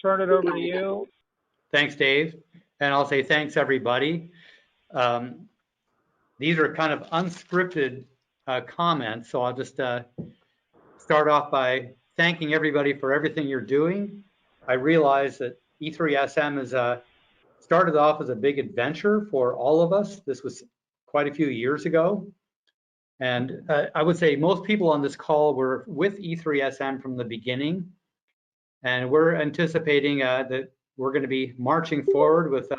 turn it over to you. Thanks, Dave. And I'll say thanks, everybody. These are kind of unscripted comments, so I'll just start off by thanking everybody for everything you're doing. I realize that E3SM is started off as a big adventure for all of us. This was quite a few years ago. And I would say most people on this call were with E3SM from the beginning. And we're anticipating that we're going to be marching forward with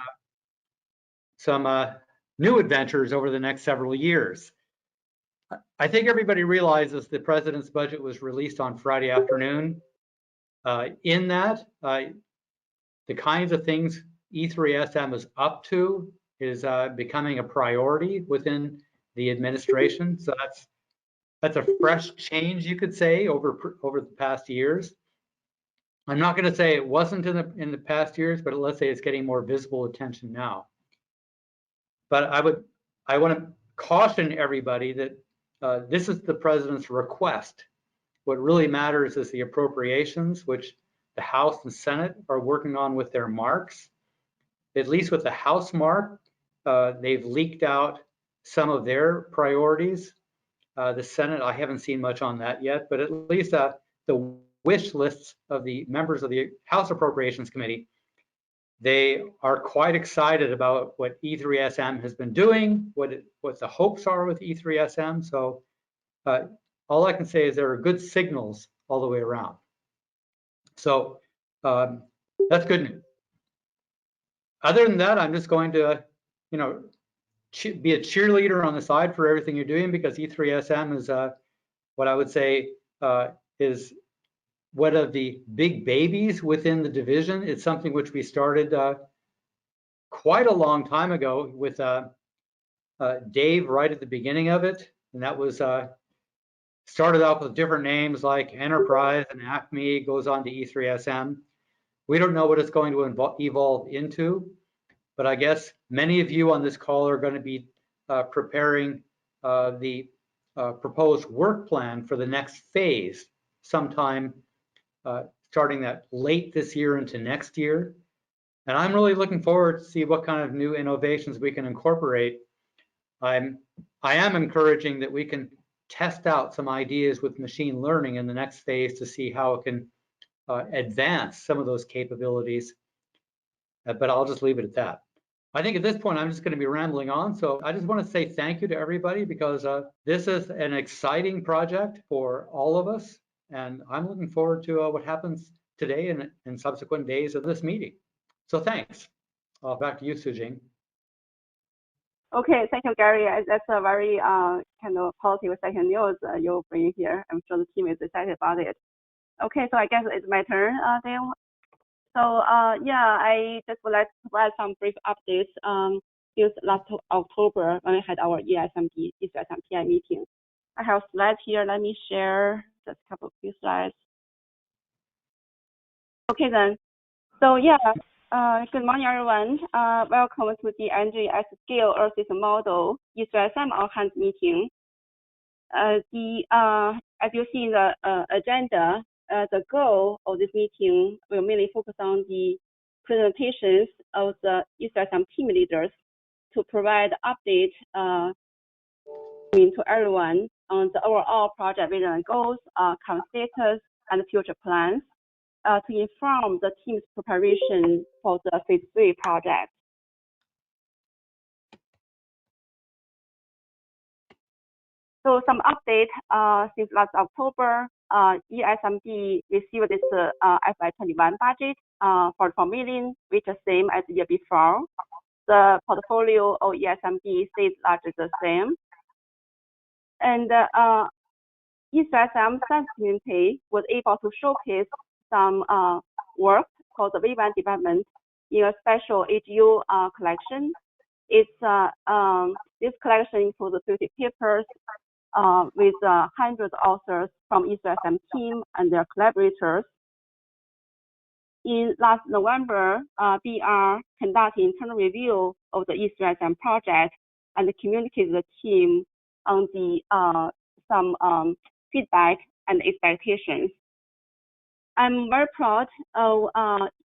some new adventures over the next several years. I think everybody realizes the president's budget was released on Friday afternoon. In that, the kinds of things E3SM is up to is becoming a priority within the administration. So that's a fresh change, you could say, over the past years. I'm not going to say it wasn't in the past years, but let's say it's getting more visible attention now. But I want to caution everybody that this is the president's request. What really matters is the appropriations, which the House and Senate are working on with their marks. At least with the House mark, they've leaked out some of their priorities. The Senate, I haven't seen much on that yet, but at least the wish lists of the members of the House Appropriations Committee, they are quite excited about what E3SM has been doing, what the hopes are with E3SM. So all I can say is there are good signals all the way around. So that's good news. Other than that, I'm just going to, be a cheerleader on the side for everything you're doing, because E3SM is what I would say is one of the big babies within the division. It's something which we started quite a long time ago with Dave right at the beginning of it, and that was started off with different names like Enterprise and Acme, goes on to E3SM. We don't know what it's going to evolve into, but I guess many of you on this call are going to be preparing the proposed work plan for the next phase sometime starting that late this year into next year. And I'm really looking forward to see what kind of new innovations we can incorporate. I am encouraging that we can test out some ideas with machine learning in the next phase to see how it can advance some of those capabilities. But I'll just leave it at that. I think at this point, I'm just going to be rambling on. So I just want to say thank you to everybody, because this is an exciting project for all of us. And I'm looking forward to what happens today and in subsequent days of this meeting. So thanks. Back to you, Xujing. Okay, thank you, Gary. That's a very kind of positive second news you bring here. I'm sure the team is excited about it. Okay, so I guess it's my turn, Dave. So yeah, I just would like to provide some brief updates since last October when we had our E3SM PI meeting. I have slides here. Let me share just a couple of few slides. Okay then. So yeah, good morning everyone. Welcome to the NGS Scale Earth System Model E3SM All Hands meeting. As you see in the agenda, the goal of this meeting will mainly focus on the presentations of the E3SM team leaders to provide update to everyone on the overall project vision and goals, current status, and future plans to inform the team's preparation for the Phase 3 project. So some update since last October, E3SM received its FY21 budget for 4 million, which is the same as the year before. The portfolio of E3SM stays largely the same. And E3SM science community was able to showcase some work for the V1 development in a special AGU collection. It's this collection includes 50 papers with hundreds of authors from E3SM team and their collaborators. In last November, BR conducted internal review of the E3SM project and communicated the team on the some feedback and expectations. I'm very proud of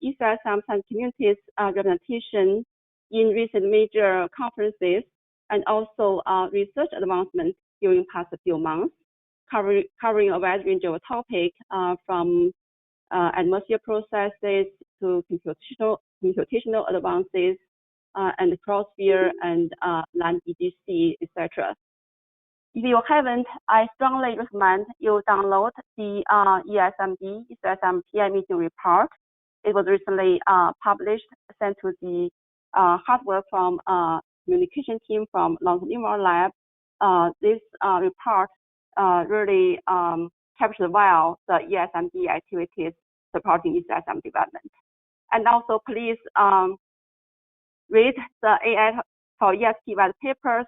E3SM and community's representation in recent major conferences and also research advancements during past few months, covering a wide range of topics from atmosphere processes to computational advances and cryosphere and land EDC, etc. If you haven't, I strongly recommend you download the E3SM PI meeting report. It was recently published, sent to the hardware from communication team from Leung Lab. This report really captures well the ESMD activities supporting E3SM development. And also, please read the AI for ESP white papers.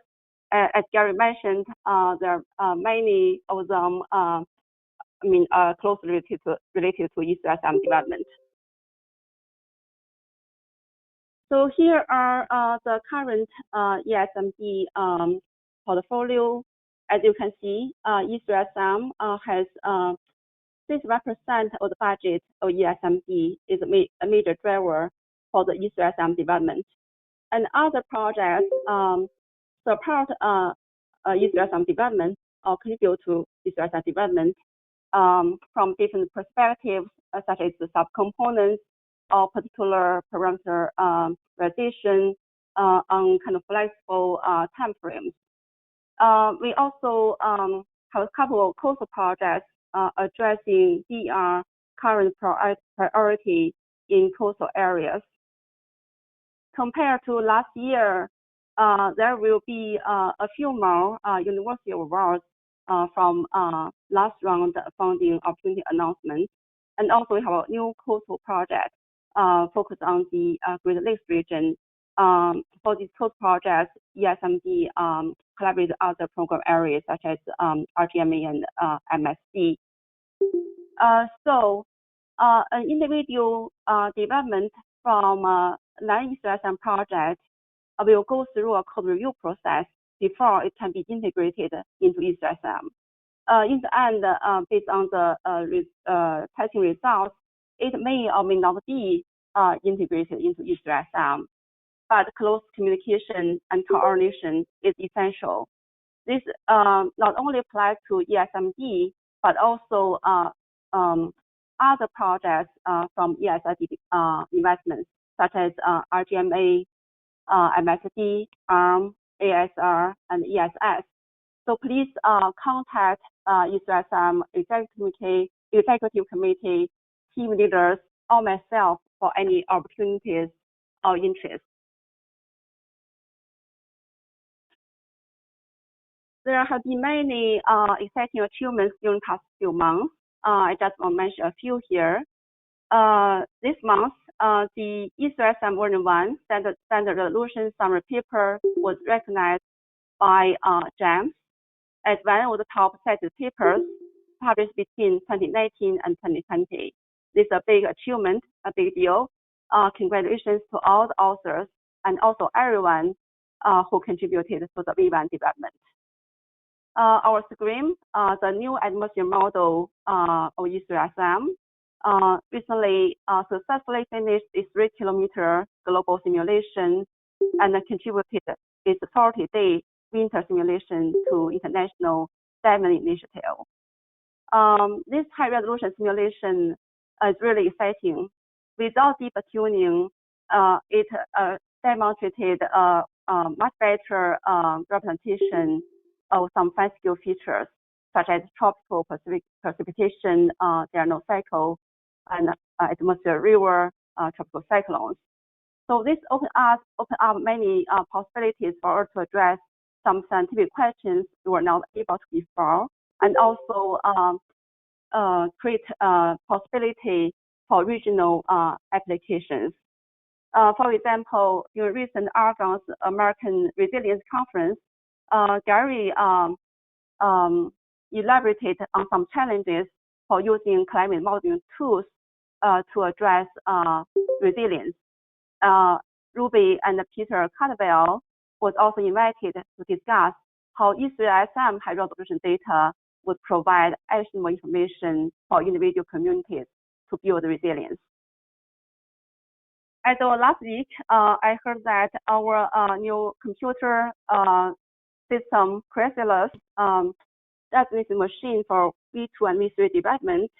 As Gary mentioned, there are many of them, closely related to E3SM development. So here are the current ESMD portfolio. As you can see, E3SM has 61% of the budget of ESMD is a major driver for the E3SM development. And other projects support E3SM development or contribute to E3SM development from different perspectives, such as the subcomponents or particular parameterization on kind of flexible time frames. We also have a couple of coastal projects addressing DR current priority in coastal areas. Compared to last year, there will be a few more university awards from last round funding opportunity announcement. And also we have a new coastal project focused on the Great Lakes region. For these coastal projects, ESMD collaborates with other program areas such as RGMA and MSD. So an individual development from non-E3SM project will go through a code review process before it can be integrated into E3SM. In the end, based on the testing results, it may or may not be integrated into E3SM, but close communication and coordination is essential. This not only applies to ESMD, but also other projects from ESID investments, such as RGMA, MSD, ARM, ASR, and ESS. So please contact E3SM executive committee, team leaders, or myself for any opportunities or interest. There have been many exciting achievements during the past few months. I just want to mention a few here. This month, the E3SM version 1 standard resolution summary paper was recognized by GEMS as one of the top cited papers published between 2019 and 2020. This is a big achievement, a big deal. Congratulations to all the authors and also everyone who contributed to the V1 development. Our SCREAM, the new atmosphere model of E3SM, recently successfully finished its 3-kilometer global simulation and contributed its 40-day winter simulation to International Diamond Initiative. This high-resolution simulation is really exciting. Without deep tuning, it demonstrated a much better representation of some physical features, such as tropical precipitation, diurnal cycle, and atmosphere river, tropical cyclones. So this opens up many possibilities for us to address some scientific questions we were not able to before, and also create possibility for regional applications. For example, during recent Argonne's American Resilience Conference, Gary elaborated on some challenges for using climate modeling tools to address resilience. Ruby and Peter Cartwell was also invited to discuss how E3SM high-resolution data would provide actionable information for individual communities to build resilience. And last week, I heard that our new computer system, Chrysalis, that is a machine for V2 and V3 development,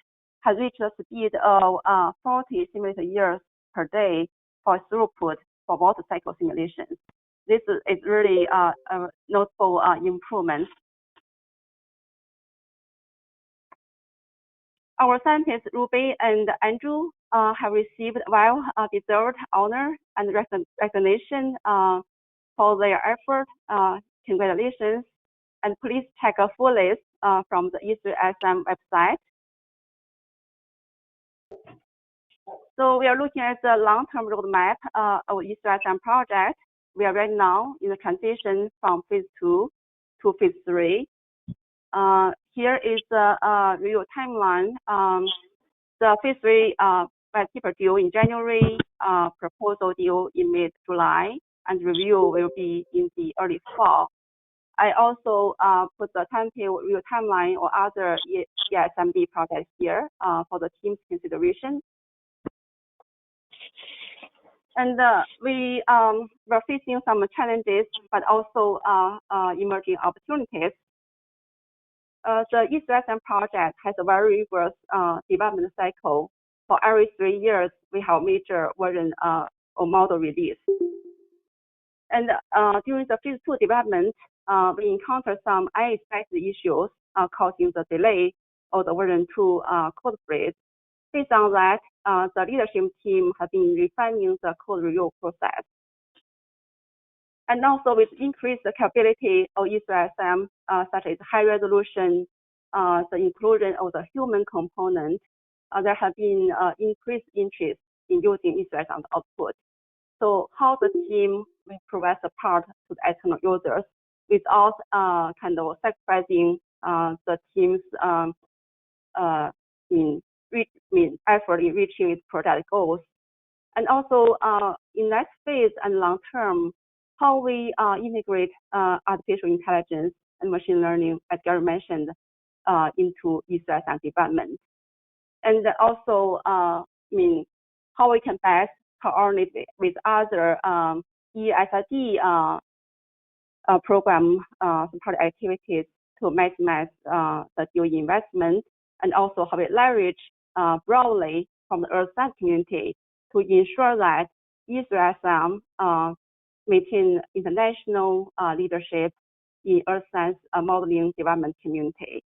has reached a speed of 40 simulated years per day for throughput for water cycle simulations. This is really a notable improvement. Our scientists, Ruby and Andrew, have received well-deserved honor and recognition for their effort. Congratulations. And please check a full list from the E3SM website. So we are looking at the long-term roadmap of E3SM project. We are right now in the transition from phase 2 to phase 3. Here is the review timeline. The phase 3 white paper due in January, proposal due in mid-July, and review will be in the early fall. I also put the timetable review timeline or other ESMD projects here for the team's consideration. And we were facing some challenges, but also emerging opportunities. The E3SM project has a very rigorous development cycle. For every 3 years, we have major version or model release. And during the phase 2 development, we encountered some unexpected issues causing the delay of the version 2 code freeze. Based on that, the leadership team has been refining the code review process. And also with increased capability of E3SM, such as high resolution, the inclusion of the human component, there has been increased interest in using E3SM output. So how the team will provide support to the external users without kind of sacrificing the team's effort in reaching its project goals. And also in next phase and long term, how we integrate artificial intelligence and machine learning, as Gary mentioned, into E3SM development. And also, how we can best coordinate with other ESRD program support activities to maximize the due investment, and also how we leverage broadly from the Earth Science community to ensure that E3SM maintain international leadership in Earth Science modeling development community.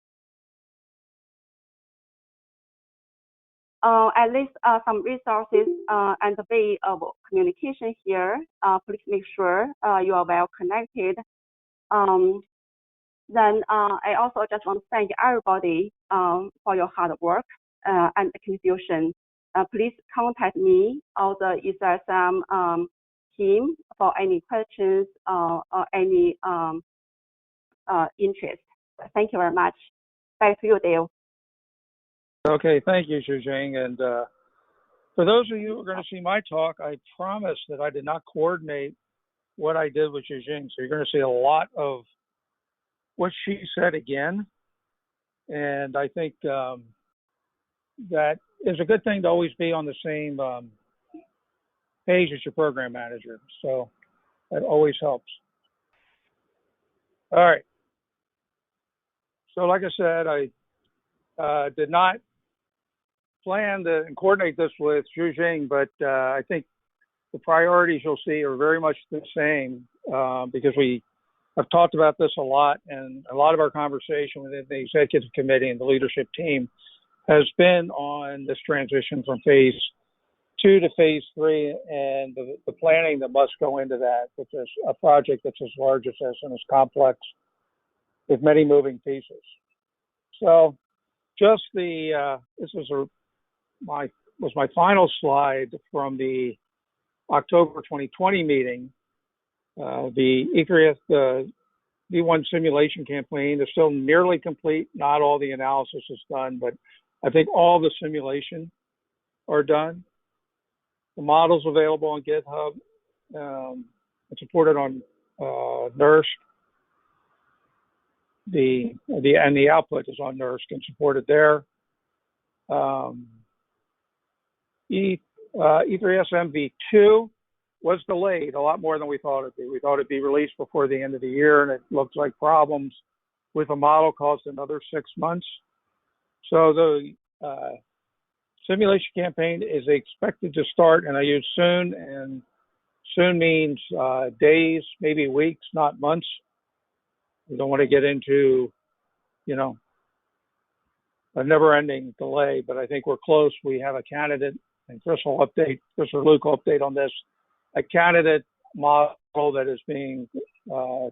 At least some resources and the way of communication here. Please make sure you are well connected. Then I also just want to thank everybody for your hard work and contribution. Please contact me or the E3SM team for any questions or any interest. Thank you very much. Back to you, Dale. Okay, thank you, Xujing. And for those of you who are going to see my talk, I promise that I did not coordinate what I did with Xujing. So you're going to see a lot of what she said again. And I think that is a good thing to always be on the same page as your program manager. So that always helps. All right. So like I said, I did not plan to coordinate this with Xujing, but I think the priorities you'll see are very much the same because we have talked about this a lot, and a lot of our conversation within the executive committee and the leadership team has been on this transition from phase 2 to phase 3 and the planning that must go into that, which is a project that's as large as this and as complex with many moving pieces. So just this was my final slide from the October 2020 meeting. The E3S V1 simulation campaign is still nearly complete. Not all the analysis is done, but I think all the simulation are done. The model's available on GitHub. It's supported on NERSC. And the output is on NERSC and supported there. E3SM V2 was delayed a lot more than we thought it'd be. We thought it'd be released before the end of the year, and it looks like problems with the model caused another 6 months. So the simulation campaign is expected to start, and I use soon, and soon means days, maybe weeks, not months. We don't want to get into, a never-ending delay, but I think we're close. We have a candidate, and Chris or Luke will update on this, a candidate model that is being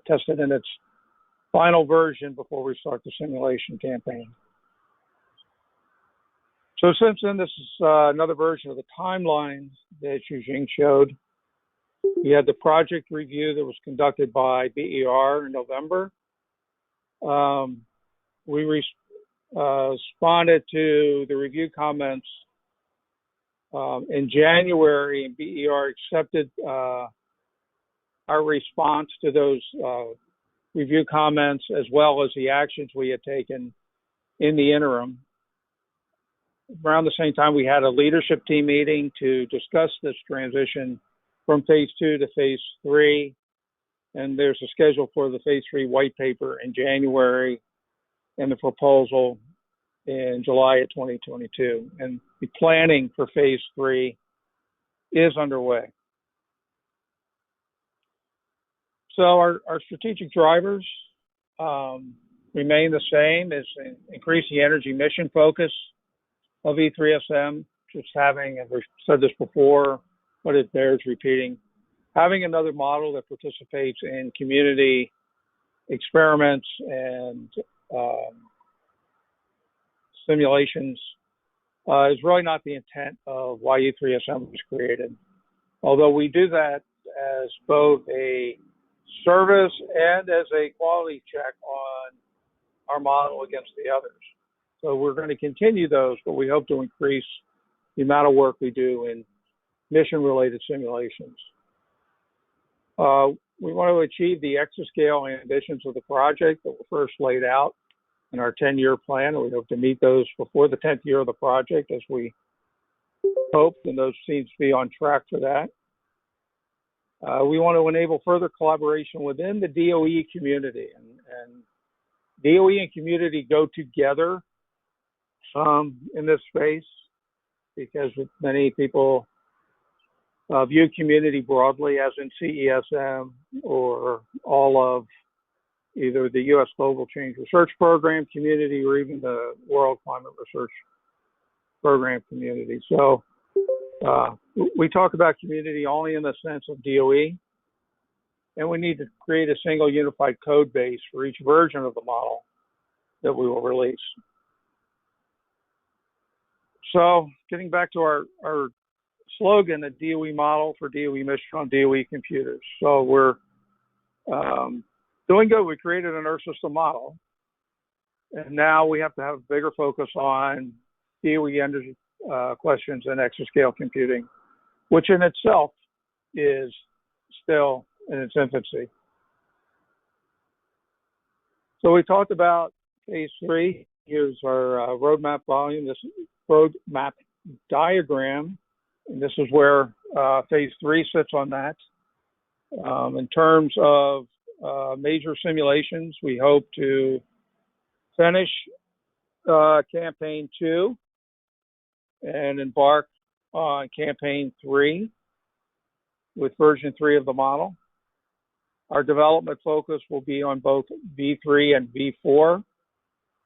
tested in its final version before we start the simulation campaign. So since then, this is another version of the timeline that Xujing showed. We had the project review that was conducted by BER in November. We responded to the review comments in January, and BER accepted our response to those review comments, as well as the actions we had taken in the interim. Around the same time, we had a leadership team meeting to discuss this transition from phase 2 to phase 3. And there's a schedule for the phase 3 white paper in January and the proposal in July of 2022. And the planning for phase 3 is underway. So our strategic drivers remain the same, as increasing energy mission focus of E3SM, just having, and we've said this before, but it bears repeating, having another model that participates in community experiments and simulations is really not the intent of why E3SM was created. Although we do that as both a service and as a quality check on our model against the others. So we're going to continue those, but we hope to increase the amount of work we do in mission-related simulations. We want to achieve the exascale ambitions of the project that were first laid out in our 10-year plan, and we hope to meet those before the 10th year of the project, as we hope, and those seems to be on track for that. We want to enable further collaboration within the DOE community, and DOE and community go together in this space, because many people view community broadly as in CESM or all of either the U.S. Global Change Research Program community or even the World Climate Research Program community. So we talk about community only in the sense of DOE, and we need to create a single unified code base for each version of the model that we will release. So getting back to our slogan, a DOE model for DOE mission on DOE computers. So we're doing good. We created an Earth system model, and now we have to have a bigger focus on DOE energy questions and exascale computing, which in itself is still in its infancy. So we talked about phase 3. Here's our roadmap volume. This roadmap diagram, and this is where phase 3 sits on that. In terms of major simulations, we hope to finish campaign 2 and embark on campaign 3 with version 3 of the model. Our development focus will be on both V3 and V4,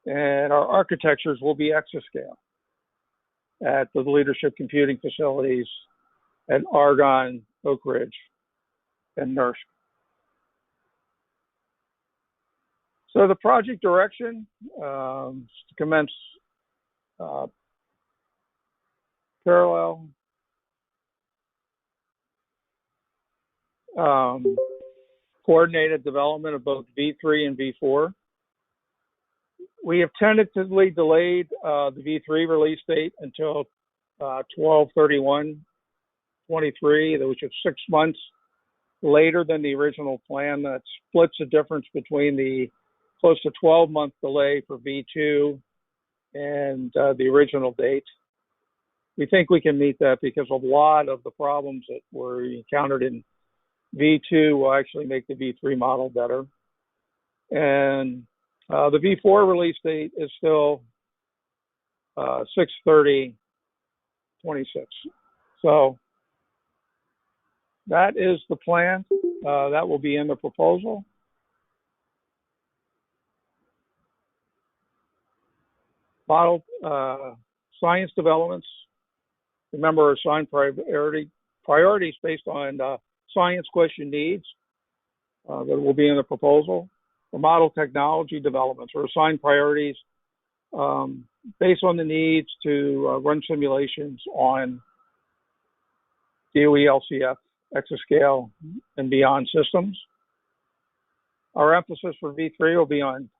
and our architectures will be exascale at the leadership computing facilities at Argonne, Oak Ridge, and NERSC. So the project direction is to commence parallel coordinated development of both V3 and V4. We have tentatively delayed the V3 release date until 12/31/23, which is 6 months later than the original plan. That splits the difference between the close to 12-month delay for V2 and the original date. we think we can meet that because a lot of the problems that were encountered in V2 will actually make the V3 model better. And the V4 release date is still 6/30/26. So that is the plan. That will be in the proposal. Model science developments, remember, are assigned priorities based on science question needs that will be in the proposal. The model technology developments are assigned priorities based on the needs to run simulations on DOE, LCF, exascale, and beyond systems. Our emphasis for V3 will be on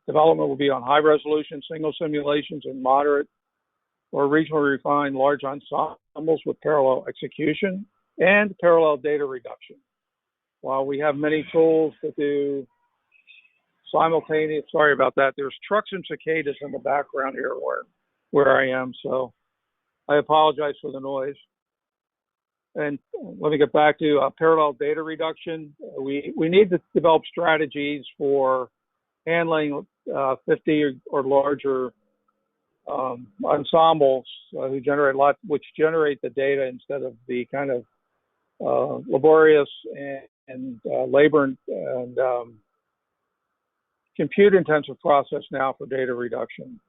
development will be on high resolution single simulations and moderate or regionally refined large ensembles with parallel execution and parallel data reduction. While we have many tools to do simultaneous, sorry about that, there's trucks and cicadas in the background here where I am, so I apologize for the noise. And let me get back to parallel data reduction. We need to develop strategies for handling 50 or larger ensembles which generate the data instead of the kind of laborious and labor and compute intensive process now for data reduction.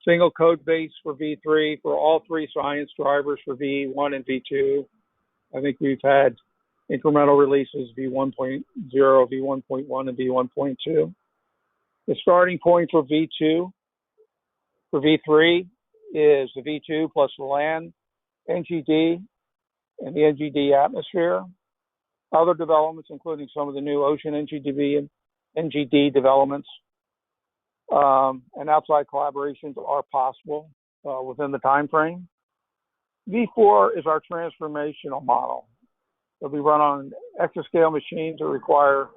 Single code base for V3 for all three science drivers for V1 and V2. I think we've had incremental releases V1.0, V1.1, and V1.2. The starting point for V2, for V3 is the V2 plus the land, NGD, and the NGD atmosphere. Other developments, including some of the new ocean NGD developments, and outside collaborations are possible within the time frame. V4 is our transformational model. It'll be run on exascale machines that require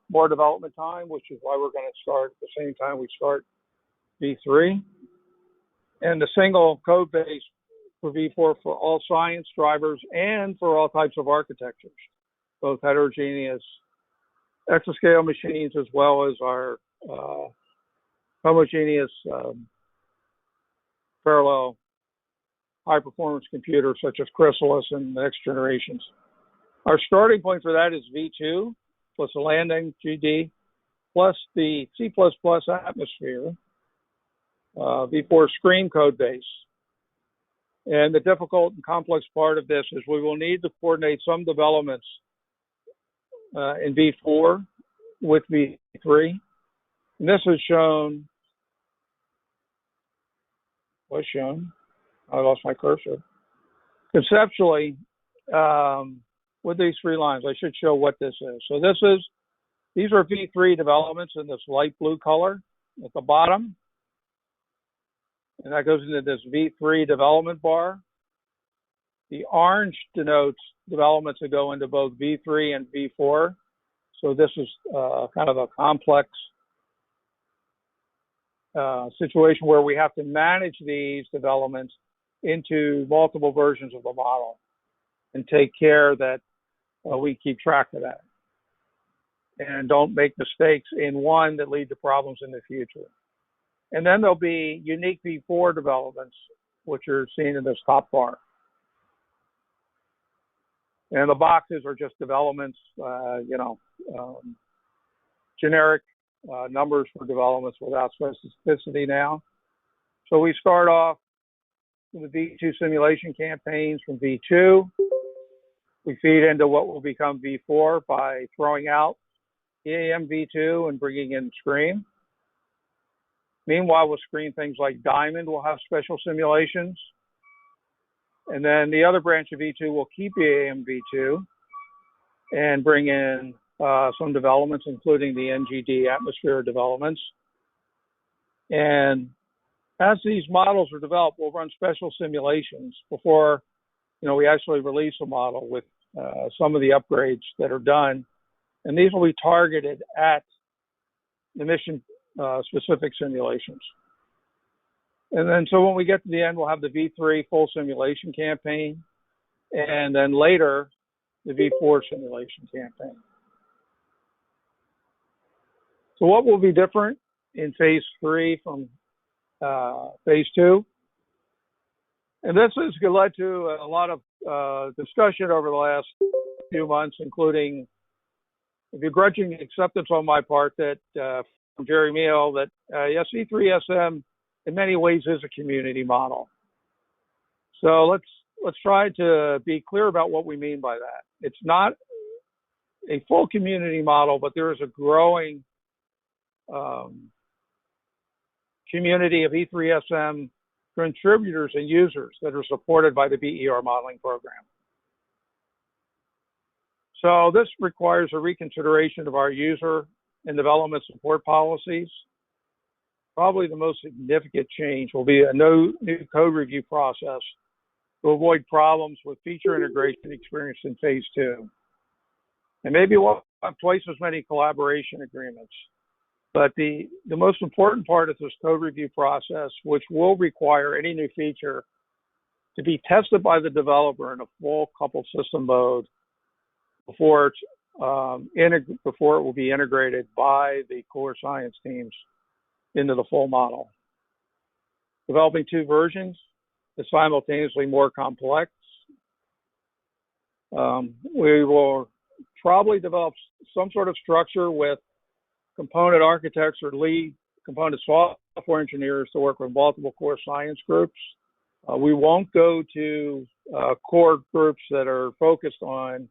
more development time, which is why we're going to start at the same time we start V3. And the single code base for V4 for all science drivers and for all types of architectures, both heterogeneous exascale machines as well as our homogeneous parallel high-performance computers such as Chrysalis and the next generations. Our starting point for that is V2 plus the land NGD plus the C++ atmosphere, V4 screen code base. And the difficult and complex part of this is we will need to coordinate some developments in V4 with V3. And this is shown, I lost my cursor. Conceptually, with these three lines, I should show what this is. So these are V3 developments in this light blue color at the bottom. And that goes into this V3 development bar. The orange denotes developments that go into both V3 and V4. So this is kind of a complex situation where we have to manage these developments into multiple versions of the model and take care that we keep track of that and don't make mistakes in one that lead to problems in the future. And then there'll be unique V4 developments, which are seen in this top bar. And the boxes are just developments, generic numbers for developments without specificity now. So we start off with the V2 simulation campaigns from V2. We feed into what will become V4 by throwing out EAM V2 and bringing in Scream. Meanwhile, we'll screen things like Diamond will have special simulations. And then the other branch of V2 will keep EAM V2 and bring in some developments, including the NGD atmosphere developments. And as these models are developed, we'll run special simulations before, we actually release a model with some of the upgrades that are done. And these will be targeted at the mission specific simulations. And then, so when we get to the end, we'll have the V3 full simulation campaign, and then later, the V4 simulation campaign. So what will be different in phase 3 from phase 2? And this has led to a lot of discussion over the last few months, including the begrudging acceptance on my part that from Jerry Meal that yes, E3SM in many ways is a community model. So let's try to be clear about what we mean by that. It's not a full community model, but there is a growing community of E3SM contributors and users that are supported by the BER modeling program. So this requires a reconsideration of our user and development support policies. Probably the most significant change will be a new code review process to avoid problems with feature integration experienced in phase 2. And maybe we'll have twice as many collaboration agreements. But the most important part of this code review process, which will require any new feature to be tested by the developer in a full coupled system mode before it will be integrated by the core science teams into the full model. Developing 2 versions is simultaneously more complex. We will probably develop some sort of structure with component architects or lead component software engineers to work with multiple core science groups. We won't go to core groups that are focused on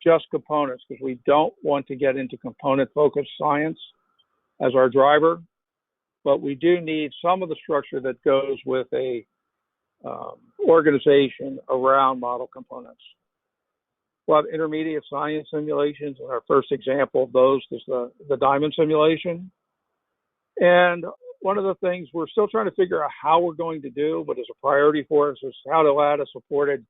just components because we don't want to get into component-focused science as our driver, but we do need some of the structure that goes with a organization around model components. We'll have intermediate science simulations, and our first example of those is the diamond simulation. And one of the things we're still trying to figure out how we're going to do, but is a priority for us, is how to add a supported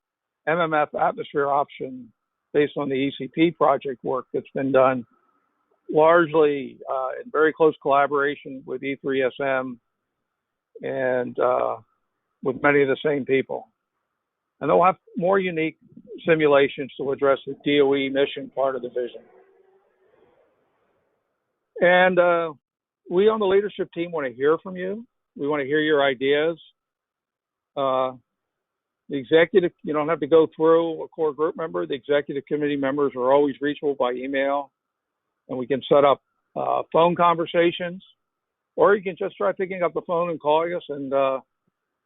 MMF atmosphere option based on the ECP project work that's been done largely in very close collaboration with E3SM and with many of the same people. And they'll have more unique simulations to address the DOE mission part of the vision. And we on the leadership team want to hear from you. We want to hear your ideas. The executive, you don't have to go through a core group member. The executive committee members are always reachable by email, and we can set up phone conversations, or you can just try picking up the phone and calling us, and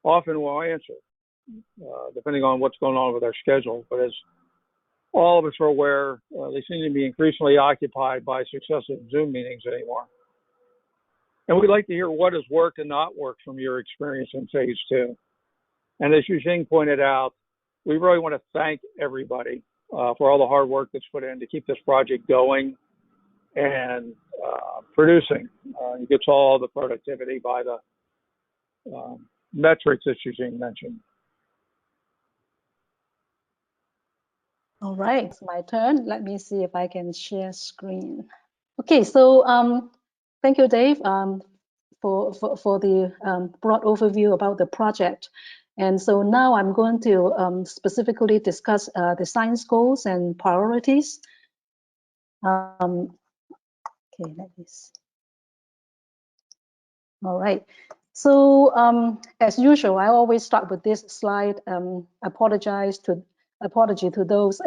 often we'll answer, depending on what's going on with our schedule. But as all of us are aware, they seem to be increasingly occupied by successive Zoom meetings anymore. And we'd like to hear what has worked and not worked from your experience in phase 2. And as Xujing pointed out, we really want to thank everybody for all the hard work that's put in to keep this project going and producing. It gets all the productivity by the metrics that Xujing mentioned. All right, it's my turn. Let me see if I can share screen. Okay, so thank you, Dave, for the broad overview about the project. And so now I'm going to specifically discuss the science goals and priorities. Okay, let me see. All right. So as usual, I always start with this slide. Apology to those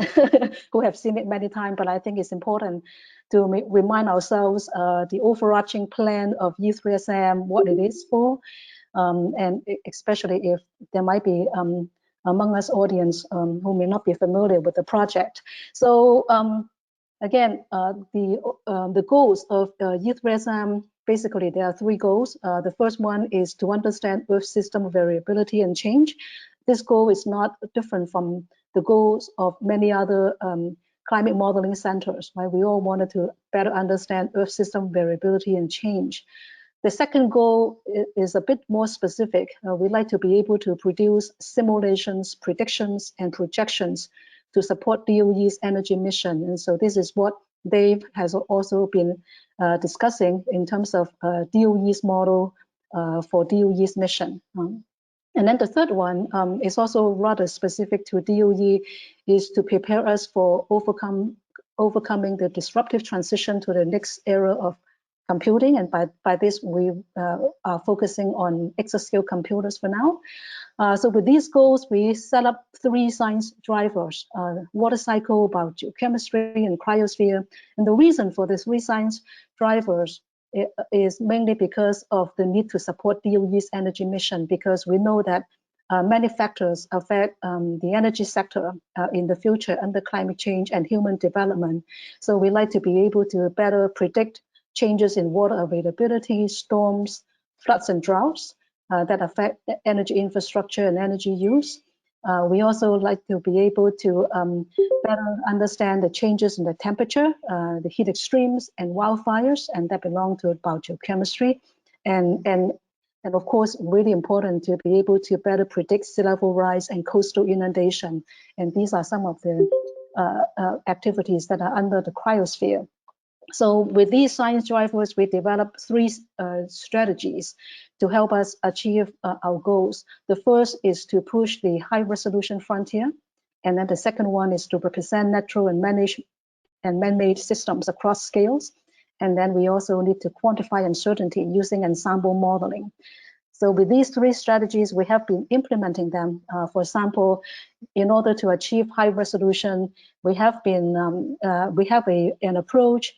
who have seen it many times, but I think it's important to remind ourselves the overarching plan of E3SM, what it is for, and especially if there might be among us audience who may not be familiar with the project. So again, the goals of E3SM, basically there are 3 goals. The first one is to understand Earth system variability and change. This goal is not different from the goals of many other climate modeling centers, right? We all wanted to better understand Earth system variability and change. The second goal is a bit more specific. We'd like to be able to produce simulations, predictions, and projections to support DOE's energy mission. And so this is what Dave has also been discussing in terms of DOE's model for DOE's mission. And then the third one is also rather specific to DOE, is to prepare us for overcoming the disruptive transition to the next era of computing. And by this, we are focusing on exascale computers for now. So with these goals, we set up 3 science drivers: water cycle, biogeochemistry, and cryosphere. And the reason for these 3 science drivers is mainly because of the need to support DOE's energy mission, because we know that many factors affect the energy sector in the future under climate change and human development. So we like to be able to better predict changes in water availability, storms, floods, and droughts that affect energy infrastructure and energy use. We also like to be able to better understand the changes in the temperature, the heat extremes, and wildfires, and that belong to biogeochemistry. And of course, really important to be able to better predict sea level rise and coastal inundation. And these are some of the activities that are under the cryosphere. So with these science drivers, we developed 3 strategies to help us achieve our goals. The first is to push the high resolution frontier. And then the second one is to represent natural and man-made systems across scales. And then we also need to quantify uncertainty using ensemble modeling. So with these 3 strategies, we have been implementing them. For example, in order to achieve high resolution, we have an approach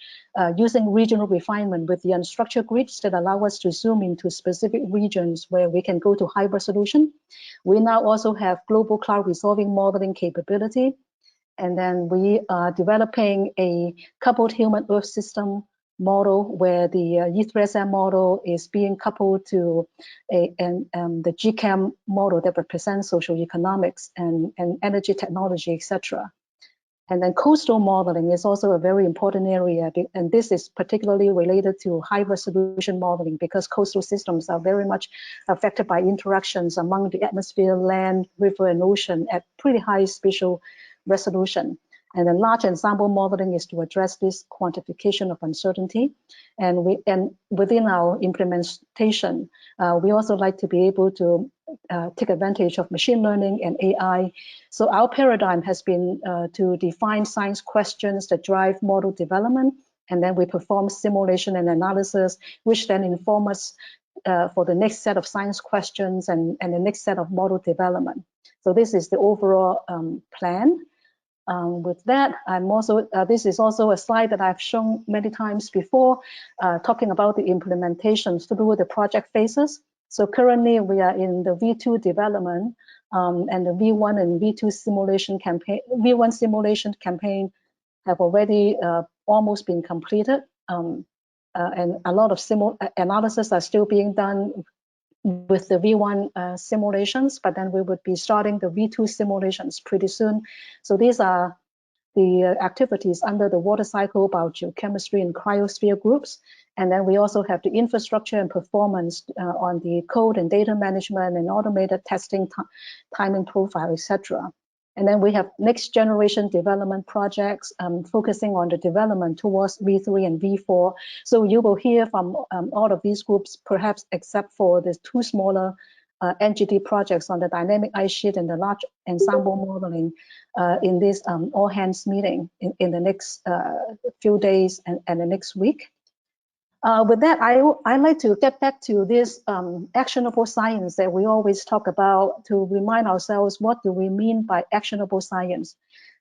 using regional refinement with the unstructured grids that allow us to zoom into specific regions where we can go to high resolution. We now also have global cloud resolving modeling capability. And then we are developing a coupled human Earth system model where the E3SM model is being coupled to the GCAM model that represents social economics and energy technology, etc. And then coastal modeling is also a very important area, and this is particularly related to high resolution modeling because coastal systems are very much affected by interactions among the atmosphere, land, river, and ocean at pretty high spatial resolution. And then large ensemble modeling is to address this quantification of uncertainty. And within our implementation, we also like to be able to take advantage of machine learning and AI. So our paradigm has been to define science questions that drive model development, and then we perform simulation and analysis, which then inform us for the next set of science questions and the next set of model development. So this is the overall plan. With that, I'm also, this is also a slide that I've shown many times before, talking about the implementation through the project phases. So currently we are in the V2 development, and the V1 and V2 simulation campaign, V1 simulation campaign have already almost been completed. And a lot of analysis are still being done with the V1 simulations, but then we would be starting the V2 simulations pretty soon. So these are the activities under the water cycle, biogeochemistry, and cryosphere groups. And then we also have the infrastructure and performance on the code and data management and automated testing, timing profile, etc. And then we have next generation development projects focusing on the development towards V3 and V4. So you will hear from all of these groups, perhaps except for the 2 smaller NGD projects on the dynamic ice sheet and the large ensemble modeling in this all hands meeting in the next few days and the next week. With that, I like to get back to this actionable science that we always talk about to remind ourselves, what do we mean by actionable science?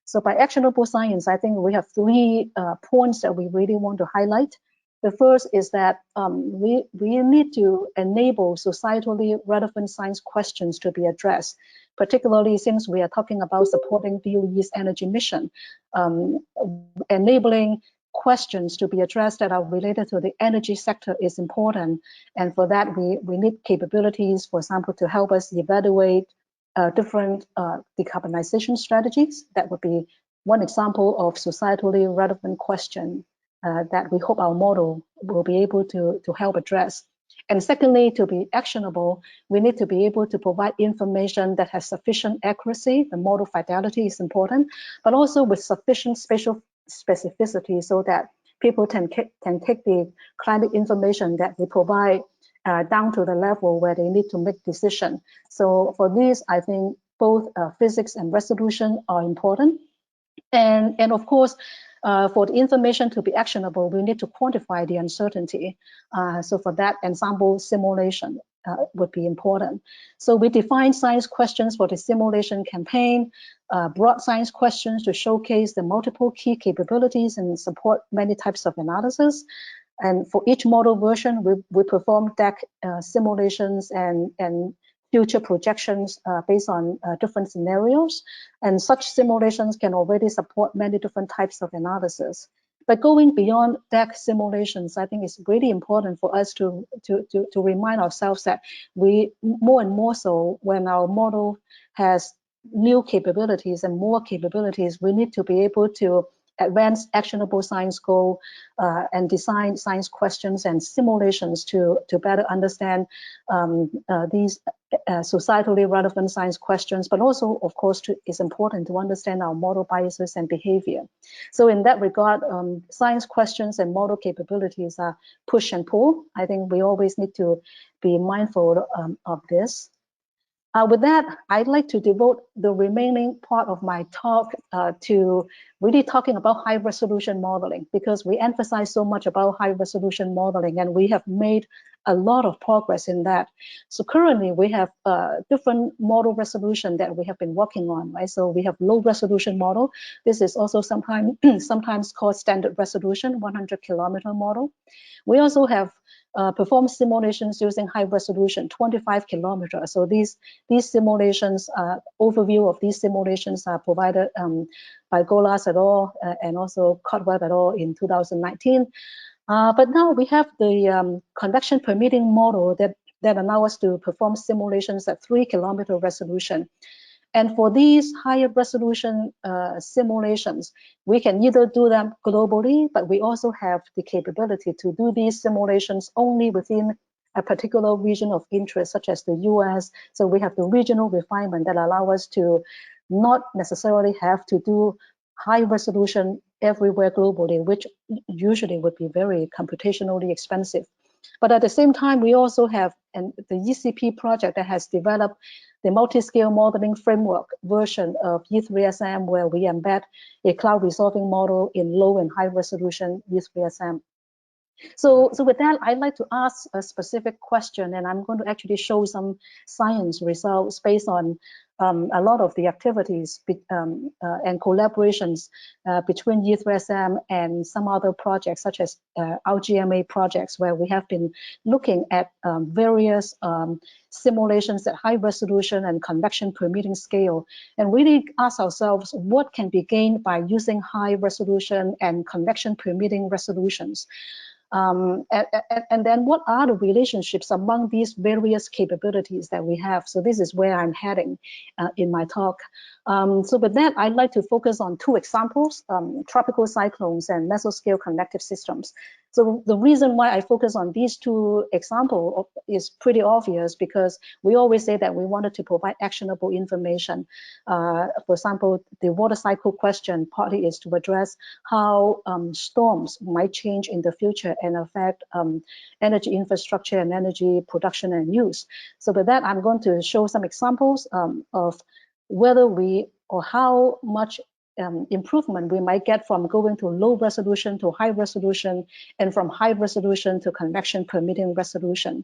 So by actionable science, I think we have 3 points that we really want to highlight. The first is that we need to enable societally relevant science questions to be addressed, particularly since we are talking about supporting DOE's energy mission, enabling questions to be addressed that are related to the energy sector is important. And for that, we need capabilities, for example, to help us evaluate different decarbonization strategies. That would be one example of societally relevant question that we hope our model will be able to help address. And secondly, to be actionable, we need to be able to provide information that has sufficient accuracy. The model fidelity is important, but also with sufficient spatial specificity so that people can take the climate information that we provide down to the level where they need to make decision. So for this, I think both physics and resolution are important. And of course, for the information to be actionable, we need to quantify the uncertainty. So for that, ensemble simulation would be important. So we define science questions for the simulation campaign, broad science questions to showcase the multiple key capabilities and support many types of analysis. And for each model version, we perform DAC simulations and future projections based on different scenarios. And such simulations can already support many different types of analysis. But going beyond DAC simulations, I think it's really important for us to remind ourselves that we more and more so when our model has new capabilities and more capabilities, we need to be able to advance actionable science goal and design science questions and simulations to better understand these societally relevant science questions, but also, of course, it's important to understand our model biases and behavior. So in that regard, science questions and model capabilities are push and pull. I think we always need to be mindful of this. With that, I'd like to devote the remaining part of my talk to really talking about high resolution modeling, because we emphasize so much about high resolution modeling and we have made a lot of progress in that. So currently we have different model resolution that we have been working on, right? So we have low resolution model. This is also sometimes called standard resolution, 100 kilometer model. We also have performed simulations using high resolution, 25 kilometers. So these simulations, overview of these simulations are provided by Golas et al. And also Cotweb et al. In 2019. But now we have the convection permitting model that allow us to perform simulations at 3 kilometer resolution. And for these higher resolution simulations, we can either do them globally, but we also have the capability to do these simulations only within a particular region of interest, such as the US. So we have the regional refinement that allow us to not necessarily have to do high resolution everywhere globally, which usually would be very computationally expensive. But at the same time, we also have the ECP project that has developed the multi-scale modeling framework version of E3SM, where we embed a cloud resolving model in low and high resolution E3SM. So with that, I'd like to ask a specific question, and I'm going to actually show some science results based on a lot of the activities and collaborations between E3SM and some other projects, such as our GMA projects, where we have been looking at various simulations at high resolution and convection permitting scale, and really ask ourselves what can be gained by using high resolution and convection permitting resolutions. And then what are the relationships among these various capabilities that we have? So this is where I'm heading in my talk. So with that, I'd like to focus on two examples, tropical cyclones and mesoscale convective systems. So the reason why I focus on these two examples is pretty obvious, because we always say that we wanted to provide actionable information. For example, the water cycle question partly is to address how storms might change in the future and affect energy infrastructure and energy production and use. So with that, I'm going to show some examples of whether we or how much improvement we might get from going to low resolution to high resolution, and from high resolution to convection permitting resolution.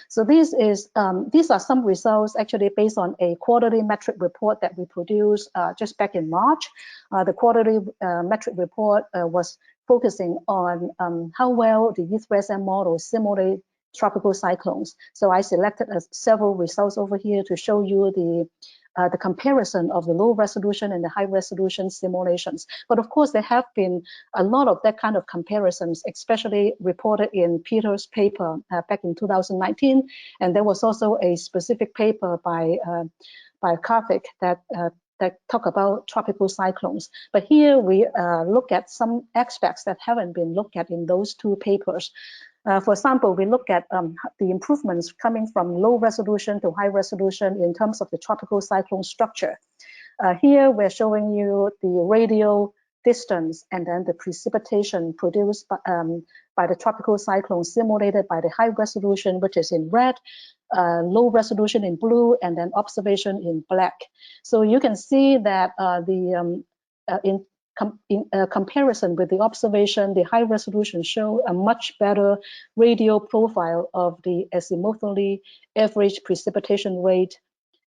So these are some results actually based on a quarterly metric report that we produced just back in March. The quarterly metric report was focusing on how well the E3SM model simulate tropical cyclones. So I selected several results over here to show you the comparison of the low resolution and the high resolution simulations. But of course, there have been a lot of that kind of comparisons, especially reported in Peter's paper back in 2019. And there was also a specific paper by Karthik that talk about tropical cyclones. But here we look at some aspects that haven't been looked at in those two papers. For example, we look at the improvements coming from low resolution to high resolution in terms of the tropical cyclone structure. Here we're showing you the radial distance and then the precipitation produced by the tropical cyclone simulated by the high resolution, which is in red, low resolution in blue, and then observation in black. So you can see that in comparison with the observation, the high resolution show a much better radial profile of the azimuthally average precipitation rate,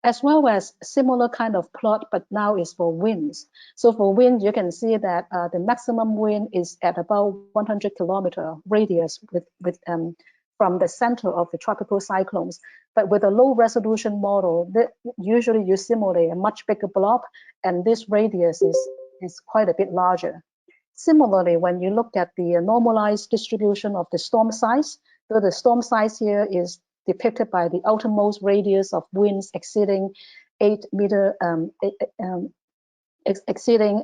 as well as similar kind of plot, but now is for winds. So for wind, you can see that the maximum wind is at about 100 kilometer radius from the center of the tropical cyclones. But with a low resolution model, usually you simulate a much bigger blob, and this radius is quite a bit larger. Similarly, when you look at the normalized distribution of the storm size, so the storm size here is depicted by the outermost radius of winds exceeding 8 meter, exceeding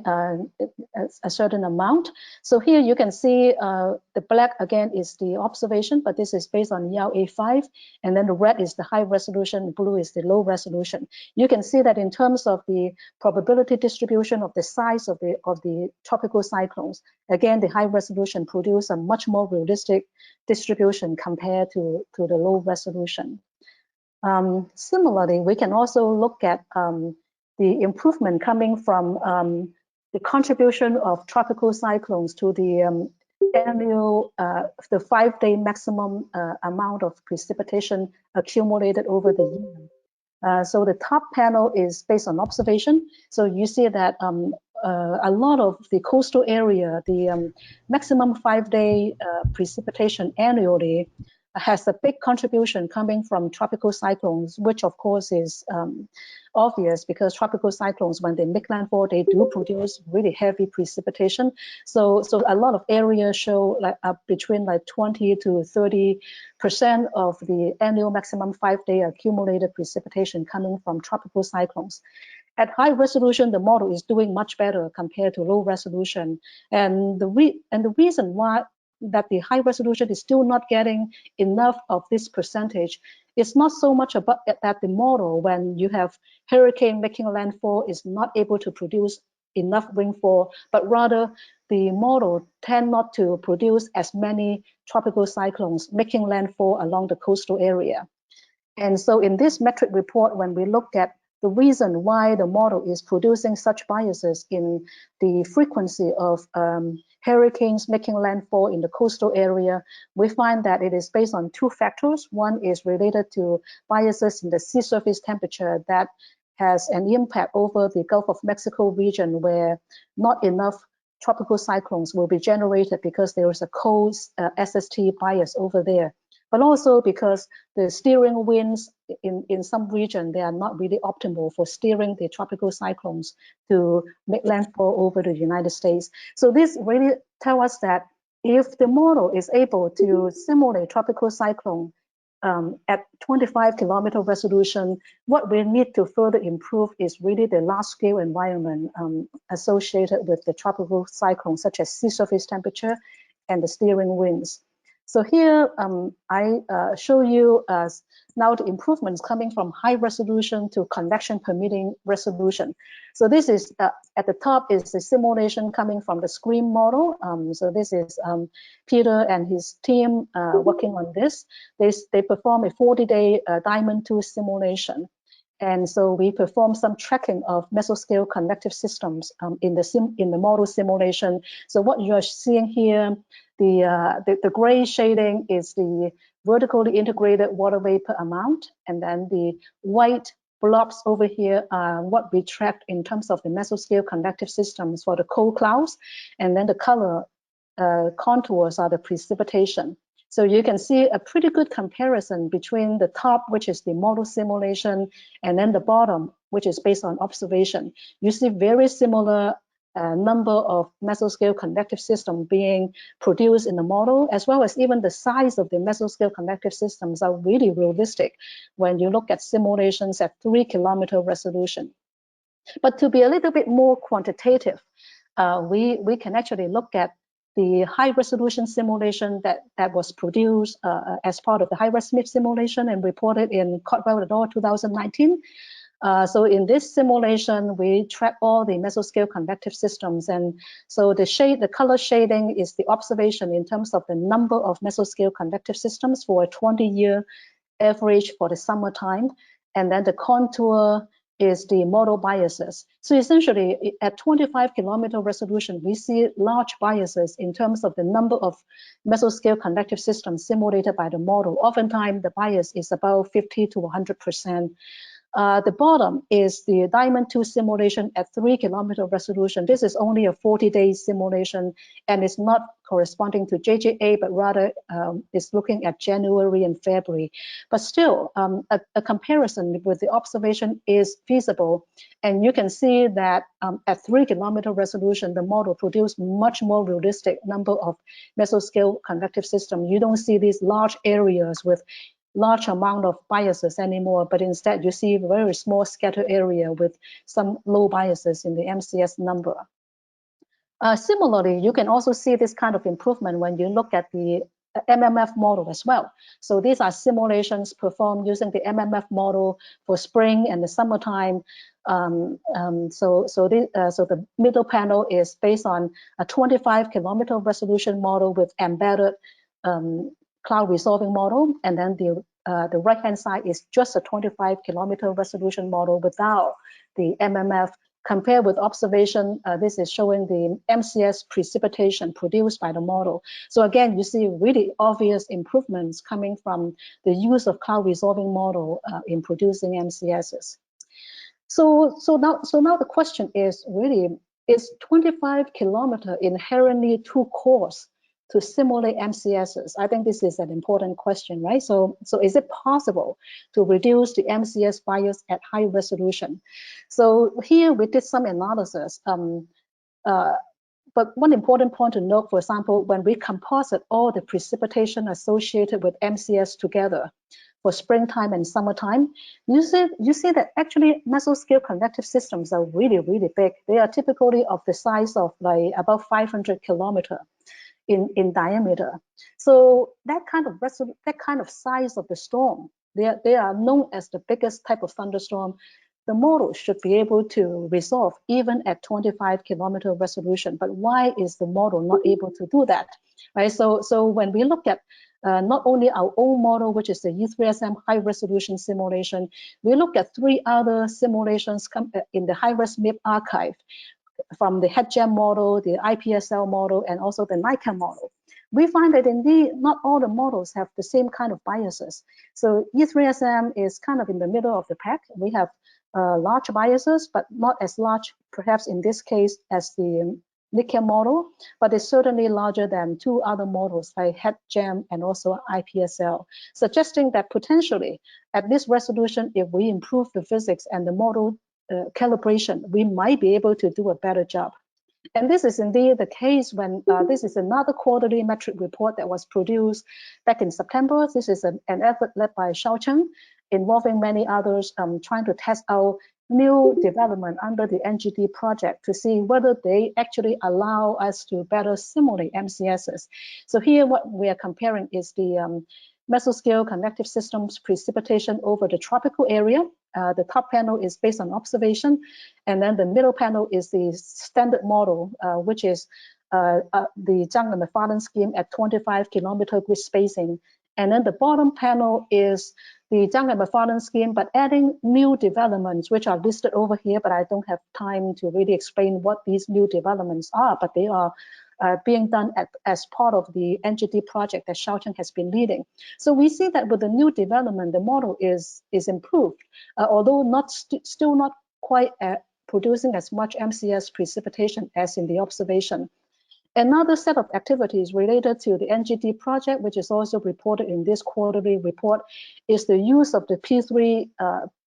a certain amount. So here you can see the black again is the observation, but this is based on Yao A5, and then the red is the high resolution, blue is the low resolution. You can see that in terms of the probability distribution of the size of the tropical cyclones, again the high resolution produce a much more realistic distribution compared to the low resolution. Similarly, we can also look at the improvement coming from the contribution of tropical cyclones to the annual, the 5-day maximum amount of precipitation accumulated over the year. So the top panel is based on observation. So you see that a lot of the coastal area, the maximum 5-day precipitation annually has a big contribution coming from tropical cyclones, which of course is obvious because tropical cyclones, when they make landfall, they do produce really heavy precipitation. So a lot of areas show like between like 20 to 30% of the annual maximum 5-day accumulated precipitation coming from tropical cyclones. At high resolution, the model is doing much better compared to low resolution, and the reason why that the high resolution is still not getting enough of this percentage. It's not so much about that the model, when you have hurricane making landfall, is not able to produce enough rainfall, but rather the model tend not to produce as many tropical cyclones making landfall along the coastal area. And so in this metric report, when we look at the reason why the model is producing such biases in the frequency of hurricanes making landfall in the coastal area, we find that it is based on 2 factors. One is related to biases in the sea surface temperature that has an impact over the Gulf of Mexico region, where not enough tropical cyclones will be generated because there is a cold SST bias over there. But also because the steering winds in some region, they are not really optimal for steering the tropical cyclones to make landfall over the United States. So this really tells us that if the model is able to simulate tropical cyclone at 25 kilometer resolution, what we need to further improve is really the large scale environment associated with the tropical cyclone, such as sea surface temperature and the steering winds. So here I show you now the improvements coming from high resolution to convection permitting resolution. So this is at the top is the simulation coming from the SCREAM model. So this is Peter and his team working on this. They perform a 40-day Diamond 2 simulation. And so we perform some tracking of mesoscale convective systems in the model simulation. So what you are seeing here, the gray shading is the vertically integrated water vapor amount, and then the white blobs over here are what we tracked in terms of the mesoscale convective systems for the cold clouds, and then the color contours are the precipitation. So you can see a pretty good comparison between the top, which is the model simulation, and then the bottom, which is based on observation. You see very similar number of mesoscale convective system being produced in the model, as well as even the size of the mesoscale convective systems are really realistic when you look at simulations at 3 kilometer resolution. But to be a little bit more quantitative, we can actually look at the high resolution simulation that was produced as part of the high-res Smith simulation and reported in Cotwell et al. 2019. So in this simulation, we track all the mesoscale convective systems. And so the color shading is the observation in terms of the number of mesoscale convective systems for a 20-year average for the summertime. And then the contour is the model biases. So essentially, at 25-kilometer resolution, we see large biases in terms of the number of mesoscale convective systems simulated by the model. Oftentimes, the bias is about 50 to 100%. The bottom is the Diamond 2 simulation at 3-kilometer resolution. This is only a 40-day simulation, and it's not corresponding to JJA, but rather is looking at January and February. But still, a comparison with the observation is feasible. And you can see that at 3-kilometer resolution, the model produced much more realistic number of mesoscale convective systems. You don't see these large areas with large amount of biases anymore, but instead you see a very small scatter area with some low biases in the MCS number. Similarly, you can also see this kind of improvement when you look at the MMF model as well. So these are simulations performed using the MMF model for spring and the summertime. So the middle panel is based on a 25-kilometer resolution model with embedded cloud resolving model, and then the right-hand side is just a 25-kilometer resolution model without the MMF. Compared with observation, this is showing the MCS precipitation produced by the model. So again, you see really obvious improvements coming from the use of cloud resolving model in producing MCSs. So now the question is really, is 25-kilometer inherently too coarse to simulate MCSs? I think this is an important question, right? So is it possible to reduce the MCS bias at high resolution? So here we did some analysis. But one important point to note, for example, when we composite all the precipitation associated with MCS together for springtime and summertime, you see that actually mesoscale convective systems are really, really big. They are typically of the size of like about 500 kilometers. In diameter. So that kind of size of the storm, they are known as the biggest type of thunderstorm. The model should be able to resolve even at 25-kilometer resolution. But why is the model not able to do that? Right. So when we look at not only our own model, which is the E3SM high resolution simulation, we look at 3 other simulations in the high-res MIP archive, from the HeadGem model, the IPSL model, and also the NICAM model. We find that indeed not all the models have the same kind of biases. So E3SM is kind of in the middle of the pack. We have large biases, but not as large, perhaps in this case, as the NICAM model, but it's certainly larger than 2 other models like HeadGem and also IPSL, suggesting that potentially at this resolution, if we improve the physics and the model calibration, we might be able to do a better job. And this is indeed the case when this is another quarterly metric report that was produced back in September. This is an effort led by Xujing, involving many others, trying to test out new development under the NGD project to see whether they actually allow us to better simulate MCSs. So here what we are comparing is the mesoscale convective systems precipitation over the tropical area. The top panel is based on observation, and then the middle panel is the standard model, which is the Geernaert scheme at 25-kilometer grid spacing. And then the bottom panel is the Geernaert scheme, but adding new developments, which are listed over here, but I don't have time to really explain what these new developments are, but they are being done as part of the NGD project that Xujing has been leading. So we see that with the new development, the model is improved, although still not quite producing as much MCS precipitation as in the observation. Another set of activities related to the NGD project, which is also reported in this quarterly report, is the use of the P3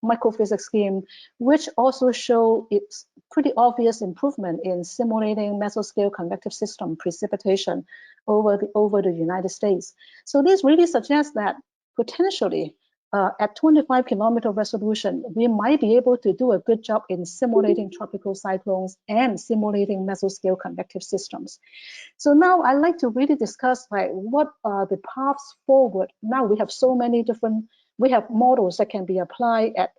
microphysics scheme, which also show its pretty obvious improvement in simulating mesoscale convective system precipitation over the United States. So this really suggests that potentially at 25-kilometer resolution, we might be able to do a good job in simulating tropical cyclones and simulating mesoscale convective systems. So now I'd like to really discuss what are the paths forward. Now we have so many different, we have models that can be applied at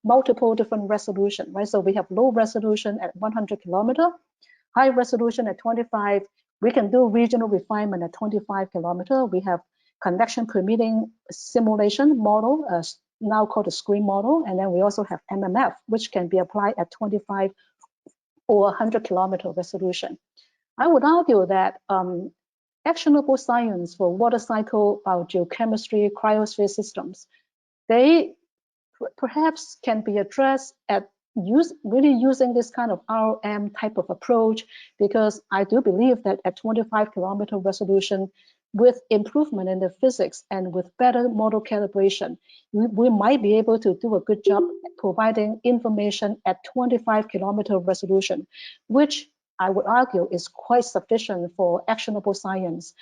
multiple different resolution, right? So we have low resolution at 100 kilometer, high resolution at 25. We can do regional refinement at 25 kilometer. We have convection permitting simulation model, now called the SCREAM model. And then we also have MMF, which can be applied at 25 or 100 kilometer resolution. I would argue that actionable science for water cycle, biogeochemistry, cryosphere systems, they perhaps can be addressed at really using this kind of RM type of approach, because I do believe that at 25 kilometer resolution, with improvement in the physics and with better model calibration, we might be able to do a good job providing information at 25 kilometer resolution, which I would argue is quite sufficient for actionable science.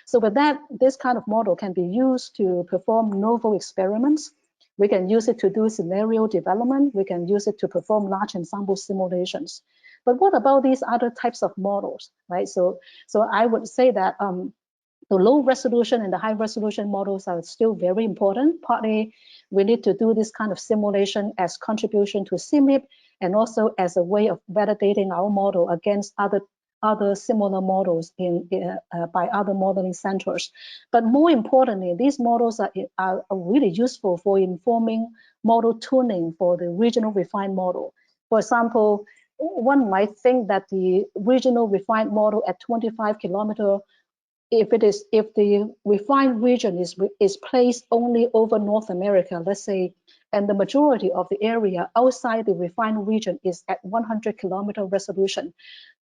So with that, this kind of model can be used to perform novel experiments. We can use it to do scenario development. We can use it to perform large ensemble simulations. But what about these other types of models, right? So I would say that the low resolution and the high resolution models are still very important. Partly, we need to do this kind of simulation as contribution to CMIP, and also as a way of validating our model against other similar models by other modeling centers. But more importantly, these models are really useful for informing model tuning for the regional refined model. For example, one might think that the regional refined model at 25 kilometer, if the refined region is placed only over North America, let's say, and the majority of the area outside the refined region is at 100 kilometer resolution,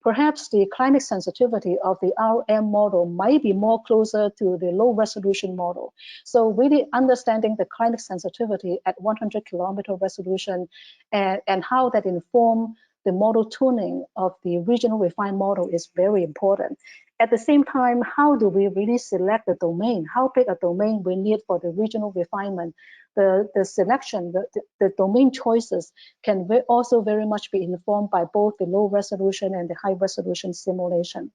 perhaps the climate sensitivity of the RM model might be more closer to the low resolution model. So really understanding the climate sensitivity at 100 kilometer resolution and how that inform the model tuning of the regional refined model is very important. At the same time, how do we really select the domain? How big a domain we need for the regional refinement? The selection, the domain choices can also very much be informed by both the low resolution and the high resolution simulation.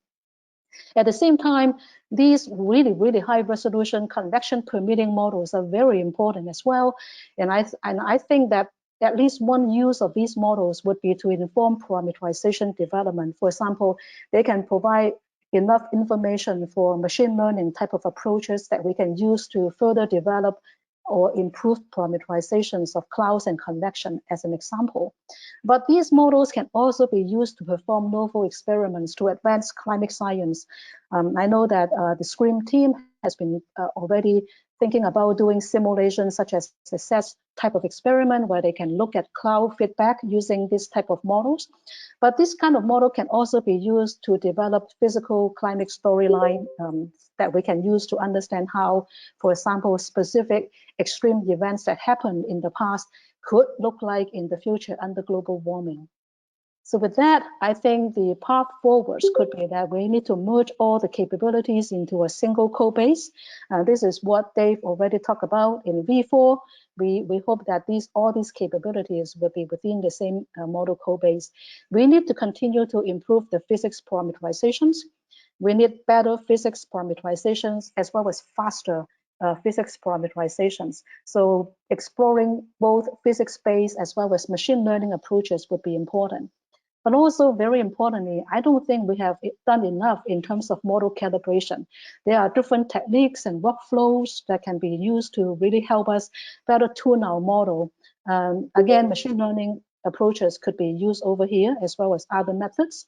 At the same time, these really, really high resolution convection permitting models are very important as well. And I think that at least one use of these models would be to inform parameterization development. For example, they can provide enough information for machine learning type of approaches that we can use to further develop or improve parameterizations of clouds and convection as an example. But these models can also be used to perform novel experiments to advance climate science. I know that the SCREAM team has been already thinking about doing simulations such as a SES type of experiment where they can look at cloud feedback using this type of models. But this kind of model can also be used to develop physical climate storyline that we can use to understand how, for example, specific extreme events that happened in the past could look like in the future under global warming. So with that, I think the path forwards could be that we need to merge all the capabilities into a single code base. This is what Dave already talked about in V4. We hope that all these capabilities will be within the same model code base. We need to continue to improve the physics parameterizations. We need better physics parameterizations as well as faster physics parameterizations. So exploring both physics-based as well as machine learning approaches would be important. But also, very importantly, I don't think we have done enough in terms of model calibration. There are different techniques and workflows that can be used to really help us better tune our model. Again, machine learning approaches could be used over here as well as other methods.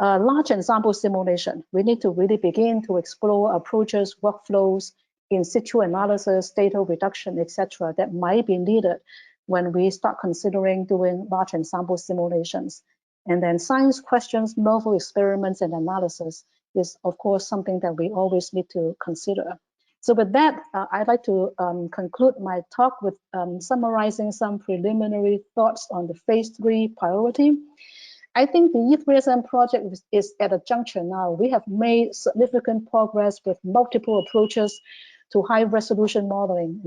Large ensemble simulation, we need to really begin to explore approaches, workflows, in situ analysis, data reduction, etc., that might be needed when we start considering doing large ensemble simulations. And then science questions, novel experiments, and analysis is, of course, something that we always need to consider. So with that, I'd like to conclude my talk with summarizing some preliminary thoughts on the phase 3 priority. I think the E3SM project is at a juncture now. We have made significant progress with multiple approaches to high resolution modeling,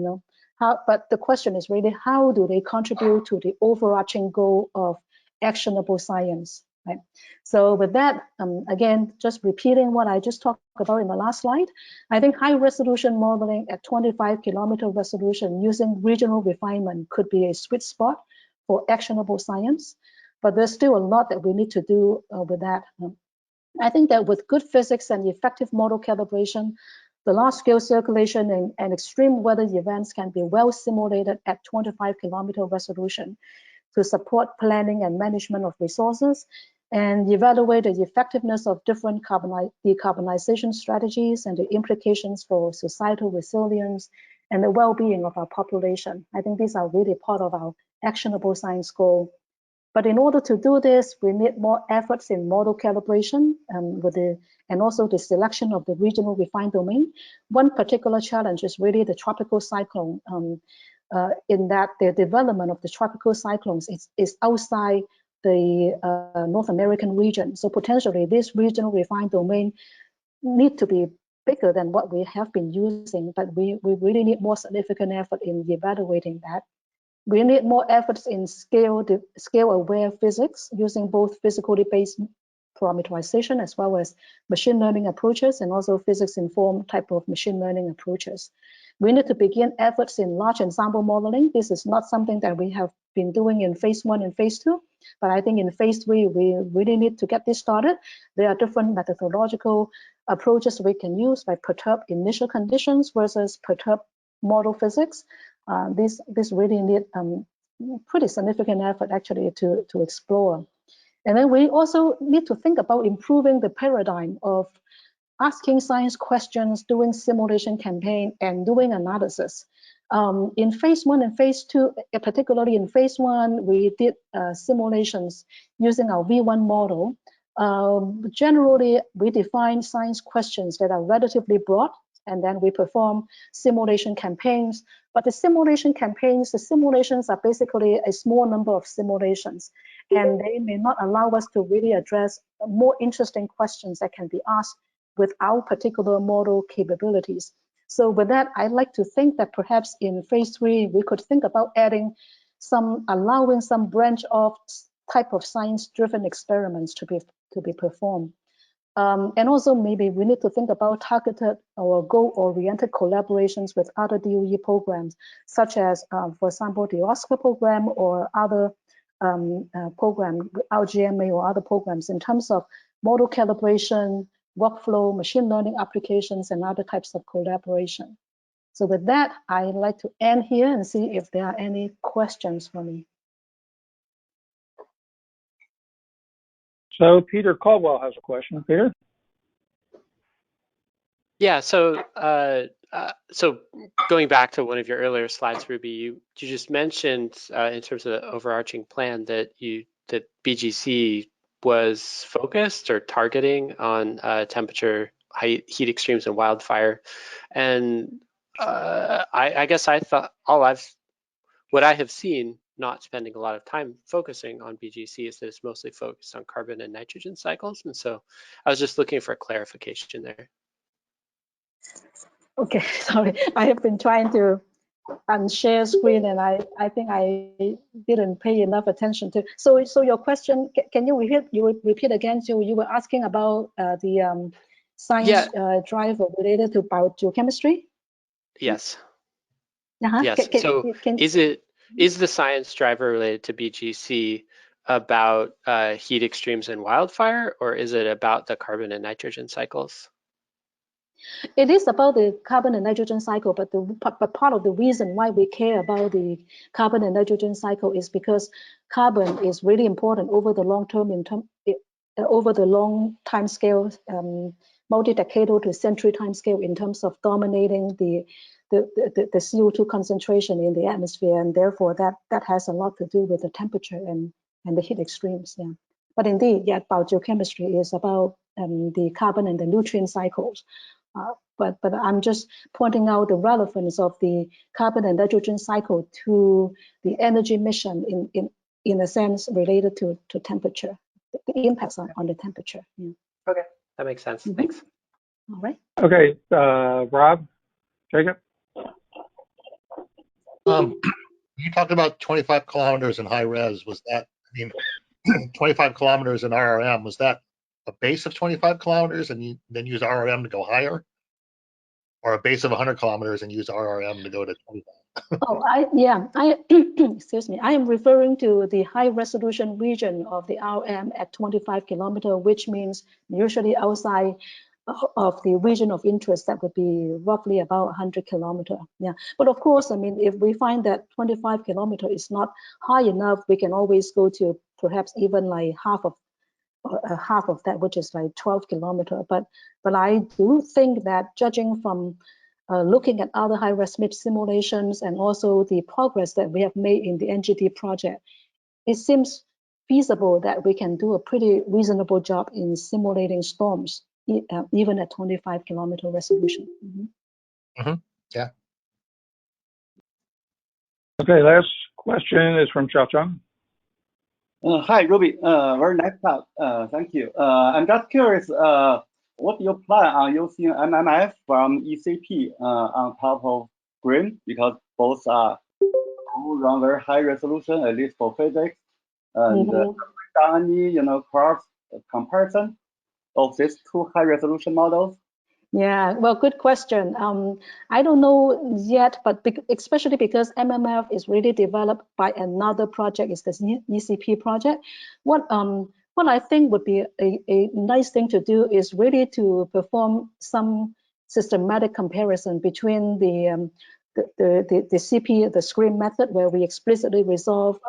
but the question is really, how do they contribute to the overarching goal of actionable science? right? So with that, again, just repeating what I just talked about in the last slide, I think high resolution modeling at 25-kilometer resolution using regional refinement could be a sweet spot for actionable science, but there's still a lot that we need to do with that. I think that with good physics and effective model calibration, the large-scale circulation and extreme weather events can be well simulated at 25-kilometer resolution to support planning and management of resources and evaluate the effectiveness of different decarbonization strategies and the implications for societal resilience and the well-being of our population. I think these are really part of our actionable science goal. But in order to do this, we need more efforts in model calibration and also the selection of the regional refined domain. One particular challenge is really the tropical cyclone, in that the development of the tropical cyclones is outside the North American region. So potentially this regional refined domain need to be bigger than what we have been using, but we really need more significant effort in evaluating that. We need more efforts in scale-aware physics using both physically based parameterization as well as machine learning approaches and also physics-informed type of machine learning approaches. We need to begin efforts in large ensemble modeling. This is not something that we have been doing in phase 1 and phase 2, but I think in phase 3, we really need to get this started. There are different methodological approaches we can use by perturbed initial conditions versus perturbed model physics. This really need pretty significant effort actually to explore. And then we also need to think about improving the paradigm of asking science questions, doing simulation campaign, and doing analysis. In phase 1 and phase 2, particularly in phase 1, we did simulations using our V1 model. Generally, we define science questions that are relatively broad, and then we perform simulation campaigns. But the simulation campaigns, the simulations are basically a small number of simulations, and they may not allow us to really address more interesting questions that can be asked with our particular model capabilities. So with that, I'd like to think that perhaps in phase 3, we could think about allowing some branch off type of science-driven experiments to be performed. And also maybe we need to think about targeted or goal-oriented collaborations with other DOE programs, such as, for example, the Oscar program or other program, our GMA or other programs in terms of model calibration, workflow, machine learning applications, and other types of collaboration. So with that, I'd like to end here and see if there are any questions for me. So Peter Caldwell has a question. Peter? Yeah, so going back to one of your earlier slides, Ruby, you just mentioned in terms of the overarching plan that BGC was focused or targeting on temperature, heat extremes, and wildfire. And I guess I thought what I have seen, not spending a lot of time focusing on BGC, is that it's mostly focused on carbon and nitrogen cycles. And so I was just looking for clarification there. Okay, sorry, I have been trying to unshare screen and I think I didn't pay enough attention to. So your question, can you repeat again? So you were asking about the science driver related to biogeochemistry? Yes. Yes. Is the science driver related to BGC about heat extremes and wildfire, or is it about the carbon and nitrogen cycles? It is about the carbon and nitrogen cycle, but part of the reason why we care about the carbon and nitrogen cycle is because carbon is really important over the long term, over the long time scale, multi-decadal to century time scale in terms of dominating the CO2 concentration in the atmosphere, and therefore that has a lot to do with the temperature and the heat extremes. Yeah, but indeed, yeah, biogeochemistry is about the carbon and the nutrient cycles. But I'm just pointing out the relevance of the carbon and nitrogen cycle to the energy mission in a sense related to temperature, the impacts on the temperature. Yeah. Okay, that makes sense. Thanks. All right. Okay, Rob, Jacob. You talked about 25 kilometers in high res. Was that, I mean, 25 kilometers in RRM, was that a base of 25 kilometers and you then use RRM to go higher? Or a base of 100 kilometers and use RRM to go to 25? I excuse me. I am referring to the high resolution region of the RM at 25 kilometer, which means usually outside of the region of interest, that would be roughly about 100 kilometer. Yeah, but of course, I mean, if we find that 25 kilometer is not high enough, we can always go to perhaps even like half of that, which is like 12 kilometer. But I do think that judging from looking at other high-res MIP simulations and also the progress that we have made in the NGT project, it seems feasible that we can do a pretty reasonable job in simulating storms, even at 25 kilometer resolution. Yeah. Okay, last question is from Xujing. Hi, Ruby. Very nice talk. Thank you. I'm just curious, what your plan on using MMF from ECP on top of GRIM, because both are run very high resolution, at least for physics, and any cross comparison of these two high resolution models? Yeah, well, good question. I don't know yet, but especially because MMF is really developed by another project, it's the ECP project. What I think would be a nice thing to do is really to perform some systematic comparison between the CP, the SCREAM method, where we explicitly resolve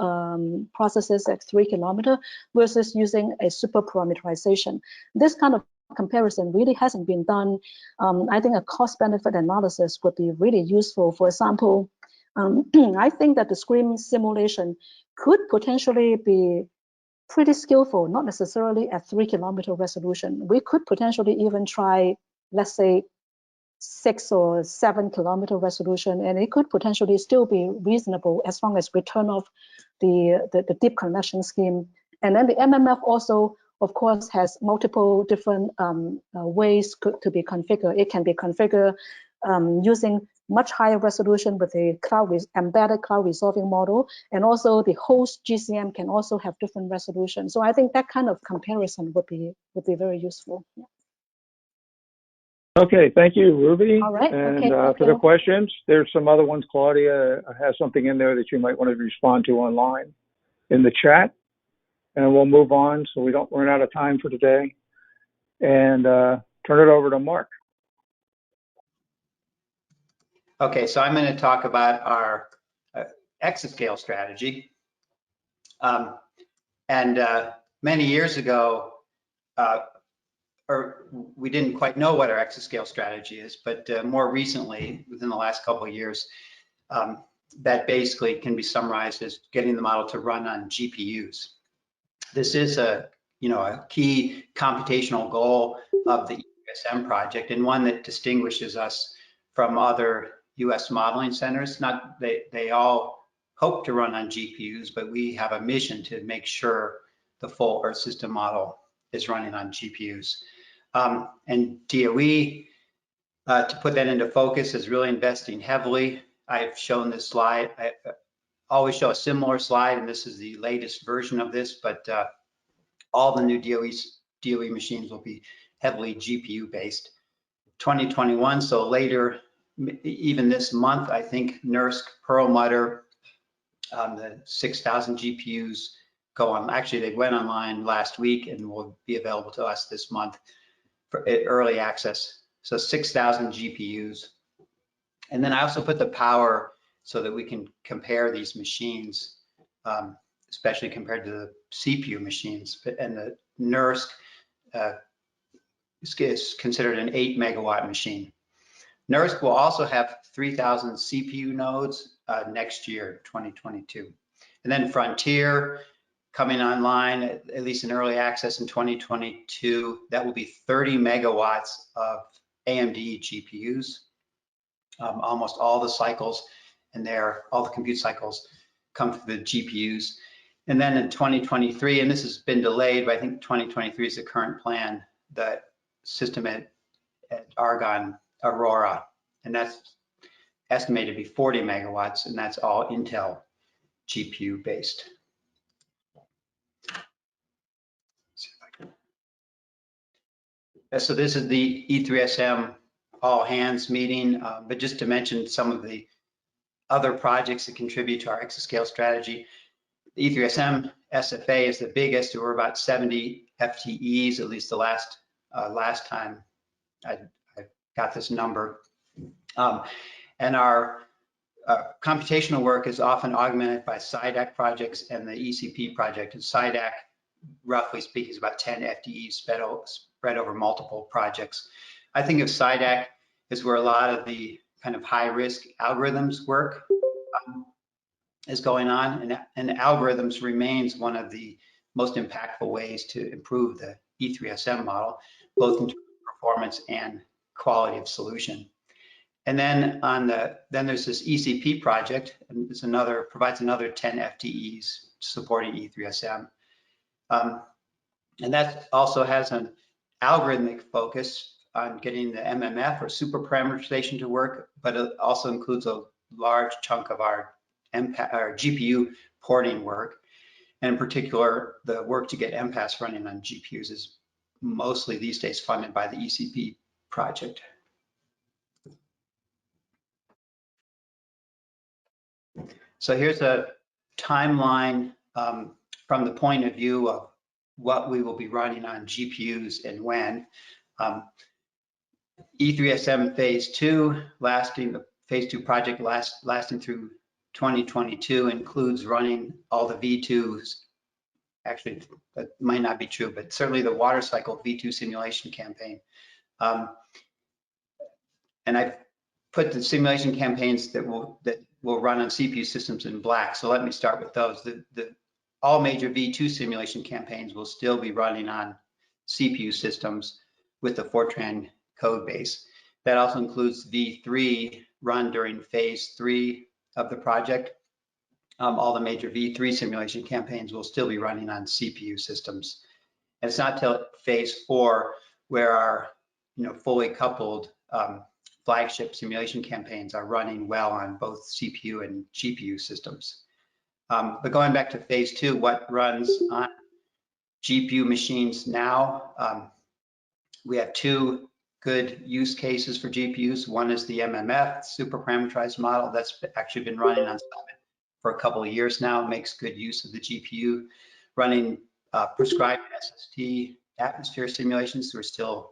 processes at 3 kilometer versus using a super parameterization. This kind of comparison really hasn't been done. I think a cost-benefit analysis would be really useful. For example, I think that the SCREAM simulation could potentially be pretty skillful, not necessarily at 3 kilometer resolution. We could potentially even try, let's say, 6 or 7 kilometer resolution, and it could potentially still be reasonable as long as we turn off the deep connection scheme. And then the MMF also, of course, has multiple different ways to be configured. It can be configured using much higher resolution with the embedded cloud resolving model, and also the host GCM can also have different resolution. So I think that kind of comparison would be very useful. Yeah. Okay, thank you, Ruby. All right. And Okay, for the questions, there's some other ones. Claudia has something in there that you might want to respond to online in the chat, and we'll move on so we don't run out of time for today. And turn it over to Mark. Okay, so I'm going to talk about our exascale strategy. Many years ago, we didn't quite know what our exascale strategy is, but more recently, within the last couple of years, that basically can be summarized as getting the model to run on GPUs. This is a key computational goal of the E3SM project, and one that distinguishes us from other US modeling centers. They all hope to run on GPUs, but we have a mission to make sure the full Earth system model is running on GPUs. And DOE, to put that into focus, is really investing heavily. I've shown this slide. I always show a similar slide, and this is the latest version of this, but all the new DOE machines will be heavily GPU based. 2021, so later, even this month, I think NERSC, Perlmutter, the 6,000 GPUs go on. Actually, they went online last week and will be available to us this month for early access. So 6,000 GPUs. And then I also put the power so that we can compare these machines, especially compared to the CPU machines. And the NERSC is considered an 8 megawatt machine. NERSC will also have 3,000 CPU nodes next year, 2022. And then Frontier coming online, at least in early access in 2022, that will be 30 megawatts of AMD GPUs. Almost all the cycles in there, all the compute cycles come through the GPUs. And then in 2023, and this has been delayed, but I think 2023 is the current plan, the system at Argonne Aurora, and that's estimated to be 40 megawatts, and that's all Intel GPU based. So this is the E3SM all hands meeting, but just to mention some of the other projects that contribute to our exascale strategy. The E3SM SFA is the biggest. We're about 70 FTEs, at least the last time I got this number. And our computational work is often augmented by SIDAC projects and the ECP project. And SIDAC, roughly speaking, is about 10 FTEs spread over multiple projects. I think of SIDAC as where a lot of the kind of high-risk algorithms work is going on, and algorithms remains one of the most impactful ways to improve the E3SM model, both in terms of performance and quality of solution. And then then there's this ECP project, and it's provides another 10 FTEs supporting E3SM. And that also has an algorithmic focus on getting the MMF or super parameterization to work, but it also includes a large chunk of our GPU porting work. And in particular, the work to get MPAS running on GPUs is mostly these days funded by the ECP project. So here's a timeline from the point of view of what we will be running on GPUs and when. E3SM phase 2, the phase 2 project lasting through 2022 includes running all the V2s. Actually, that might not be true, but certainly the water cycle V2 simulation campaign. And I've put the simulation campaigns that will run on CPU systems in black. So let me start with those. All major V2 simulation campaigns will still be running on CPU systems with the Fortran code base. That also includes V3 run during phase 3 of the project. All the major V3 simulation campaigns will still be running on CPU systems. And it's not till phase 4 where our fully coupled flagship simulation campaigns are running well on both CPU and GPU systems. But going back to phase 2, what runs on GPU machines now, we have 2 good use cases for GPUs. One is the MMF, super parameterized model, that's actually been running on Summit for a couple of years now, makes good use of the GPU. Running prescribed SST atmosphere simulations, we're still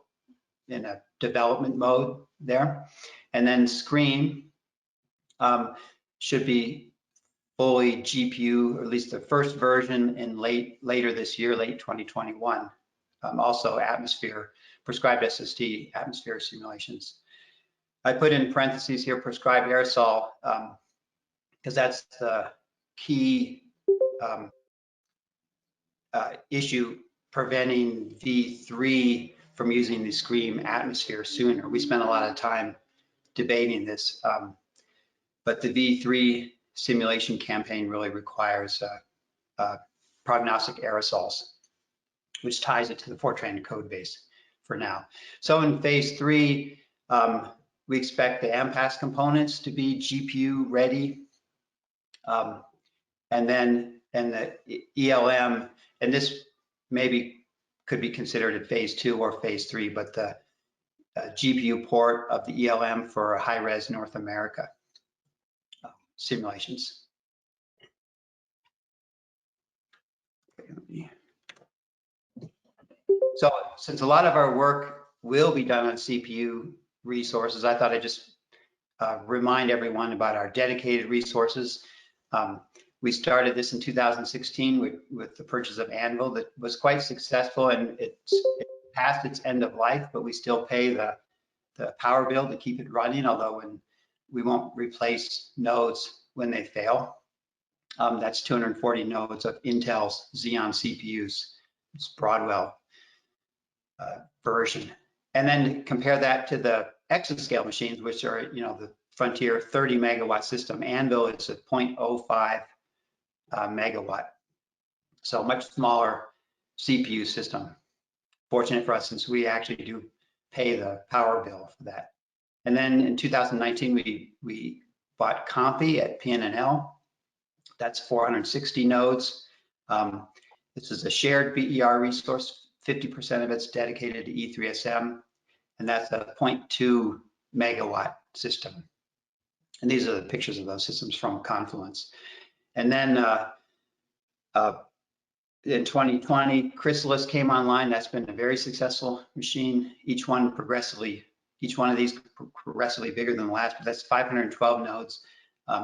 in a development mode there. And then Scream should be fully GPU, or at least the first version in later this year, late 2021. Also prescribed SST atmosphere simulations. I put in parentheses here prescribed aerosol because that's the key issue preventing V3 from using the Scream atmosphere sooner. We spent a lot of time debating this, but the V3 simulation campaign really requires prognostic aerosols, which ties it to the Fortran code base for now. So in phase 3, we expect the MPAS components to be GPU ready, and the ELM, and this maybe could be considered a phase 2 or phase 3, but the GPU port of the ELM for high-res North America simulations. So since a lot of our work will be done on CPU resources, I thought I'd just remind everyone about our dedicated resources. We started this in 2016 with the purchase of Anvil that was quite successful, and it passed its end of life, but we still pay the power bill to keep it running, although we won't replace nodes when they fail. That's 240 nodes of Intel's Xeon CPUs. It's Broadwell version. And then compare that to the exascale machines, which are, the Frontier 30 megawatt system. Anvil is a 0.05 megawatt. So much smaller CPU system. Fortunate for us, since we actually do pay the power bill for that. And then in 2019, we bought Compi at PNNL. That's 460 nodes. This is a shared BER resource 50% of it's dedicated to E3SM, and that's a 0.2 megawatt system. And these are the pictures of those systems from Confluence. And then in 2020, Chrysalis came online. That's been a very successful machine. Each one of these progressively bigger than the last, but that's 512 nodes.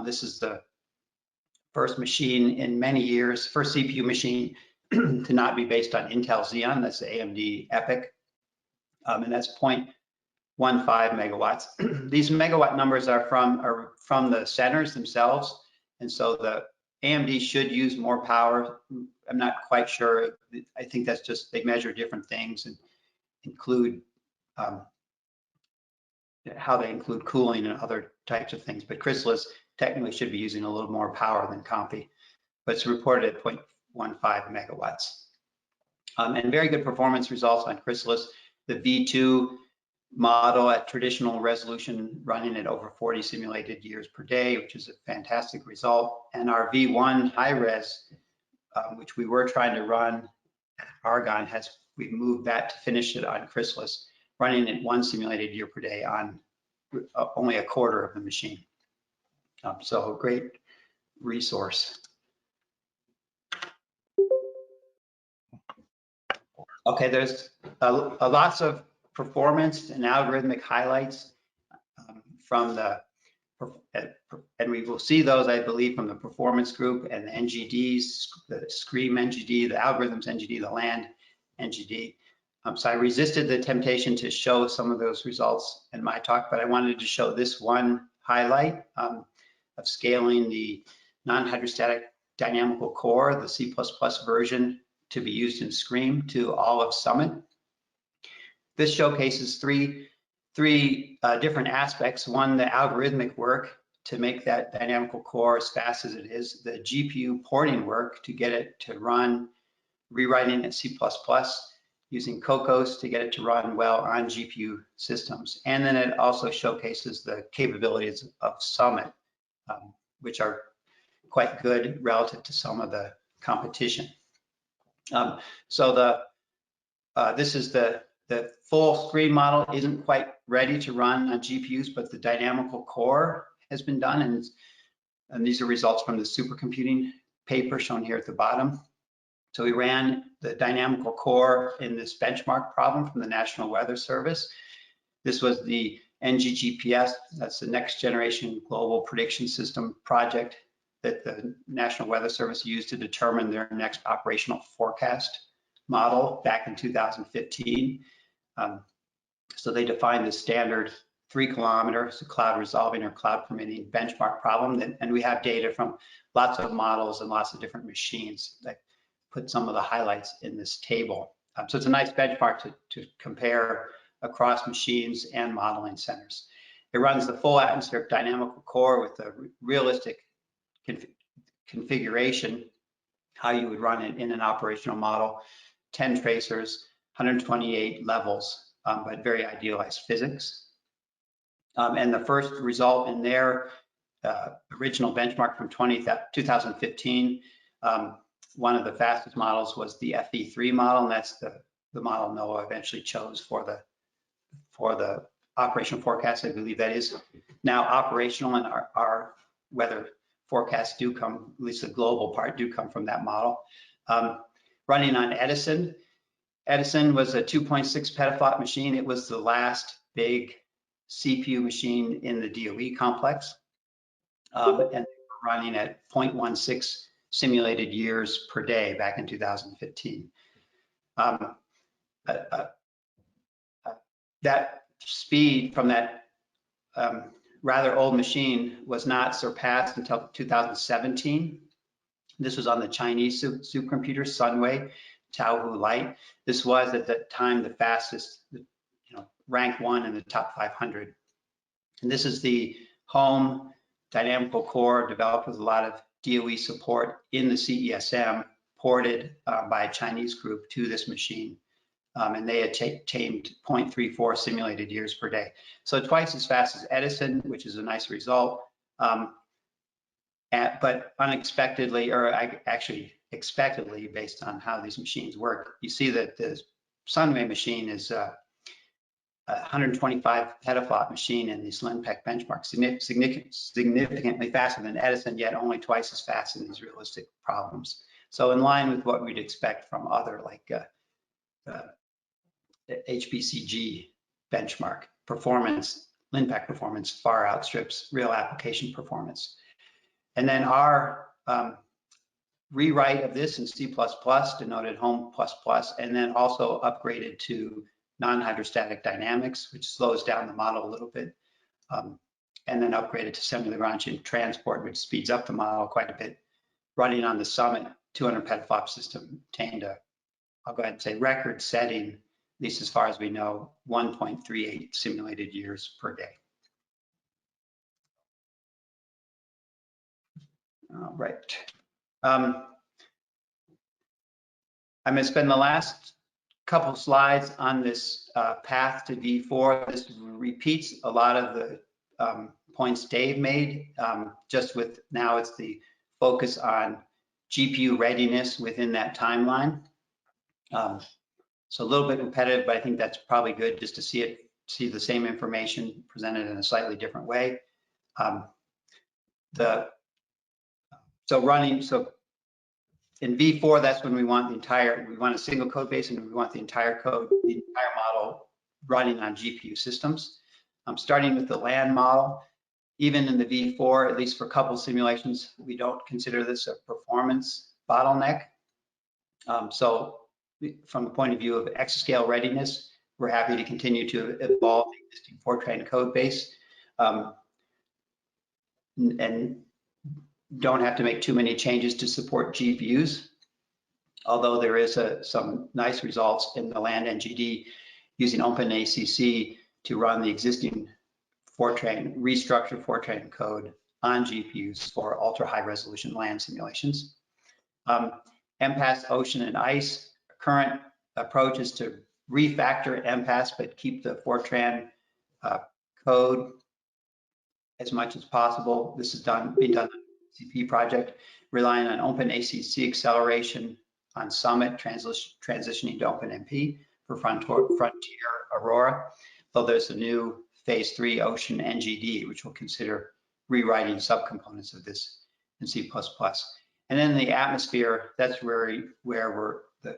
This is the first machine in many years, first CPU machine to not be based on Intel Xeon. That's the AMD EPYC, and that's 0.15 megawatts. These megawatt numbers are from the centers themselves, and so the AMD should use more power. I'm not quite sure. I think that's just they measure different things and include how they include cooling and other types of things. But Chrysalis technically should be using a little more power than Comfy, but it's reported at 0.15 megawatts. And very good performance results on Chrysalis. The V2 model at traditional resolution running at over 40 simulated years per day, which is a fantastic result. And our V1 high res, which we were trying to run at Argonne, we've moved that to finish it on Chrysalis, running at 1 simulated year per day on only a quarter of the machine. So a great resource. Okay, there's lots of performance and algorithmic highlights from the, and we will see those, I believe, from the performance group and the NGDs, the Scream NGD, the algorithms NGD, the land NGD. So I resisted the temptation to show some of those results in my talk, but I wanted to show this one highlight of scaling the non-hydrostatic dynamical core, the C++ version, to be used in Scream to all of Summit. This showcases three different aspects. One, the algorithmic work to make that dynamical core as fast as it is, the GPU porting work to get it to run, rewriting at C++, using Cocos to get it to run well on GPU systems. And then it also showcases the capabilities of Summit, which are quite good relative to some of the competition. So this is the full Scream model isn't quite ready to run on GPUs, but the dynamical core has been done, and these are results from the supercomputing paper shown here at the bottom. So we ran the dynamical core in this benchmark problem from the National Weather Service. This was the NGGPS, that's the Next Generation Global Prediction System project that the National Weather Service used to determine their next operational forecast model back in 2015. So they defined the standard 3 kilometers, cloud resolving or cloud permitting benchmark problem. And we have data from lots of models and lots of different machines that put some of the highlights in this table. So it's a nice benchmark to compare across machines and modeling centers. It runs the full atmospheric dynamical core with a realistic configuration, how you would run it in an operational model, 10 tracers, 128 levels, but very idealized physics. And the first result in their original benchmark from 2015, one of the fastest models was the FE3 model, and that's the model NOAA eventually chose for the operational forecast. I believe that is now operational, and our weather forecasts do come, at least the global part, do come from that model. Running on Edison. Edison was a 2.6 petaflop machine. It was the last big CPU machine in the DOE complex. And they were running at 0.16 simulated years per day back in 2015. That speed from that rather old machine was not surpassed until 2017. This was on the Chinese supercomputer Sunway Taohu Light. This was at that time the fastest, rank 1 in the top 500. And this is the home dynamical core developed with a lot of DOE support in the CESM, ported by a Chinese group to this machine. And they attained 0.34 simulated years per day. So twice as fast as Edison, which is a nice result. But unexpectedly, or actually expectedly, based on how these machines work, you see that the Sunway machine is a 125 petaflop machine in this LINPEC benchmark, significantly faster than Edison, yet only twice as fast in these realistic problems. So in line with what we'd expect from other like HPCG benchmark performance, LINPEC performance far outstrips real application performance. And then our rewrite of this in C++, denoted home++, and then also upgraded to non-hydrostatic dynamics, which slows down the model a little bit, and then upgraded to semi-Lagrangian transport, which speeds up the model quite a bit. Running on the Summit 200 petaflop system obtained a, I'll go ahead and say, record-setting, at least as far as we know, 1.38 simulated years per day. All right. I'm going to spend the last couple slides on this path to V4. This repeats a lot of the points Dave made, just with now it's the focus on GPU readiness within that timeline. So a little bit repetitive, but I think that's probably good just to see the same information presented in a slightly different way. So in V4, that's when we want we want a single code base, and we want the entire model running on GPU systems. Starting with the land model, even in the V4, at least for a couple simulations, we don't consider this a performance bottleneck. So from the point of view of exascale readiness, we're happy to continue to evolve the existing Fortran code base and don't have to make too many changes to support GPUs, although there is some nice results in the land NGD using OpenACC to run the existing restructured Fortran code on GPUs for ultra high resolution land simulations. MPAS, ocean, and ice. Current approach is to refactor MPAS, but keep the Fortran code as much as possible. This is being done on the CP project, relying on OpenACC acceleration on Summit, transitioning to OpenMP for Frontier Aurora. Though there's a new phase 3 ocean NGD, which will consider rewriting subcomponents of this in C++. And then the atmosphere, that's where we're the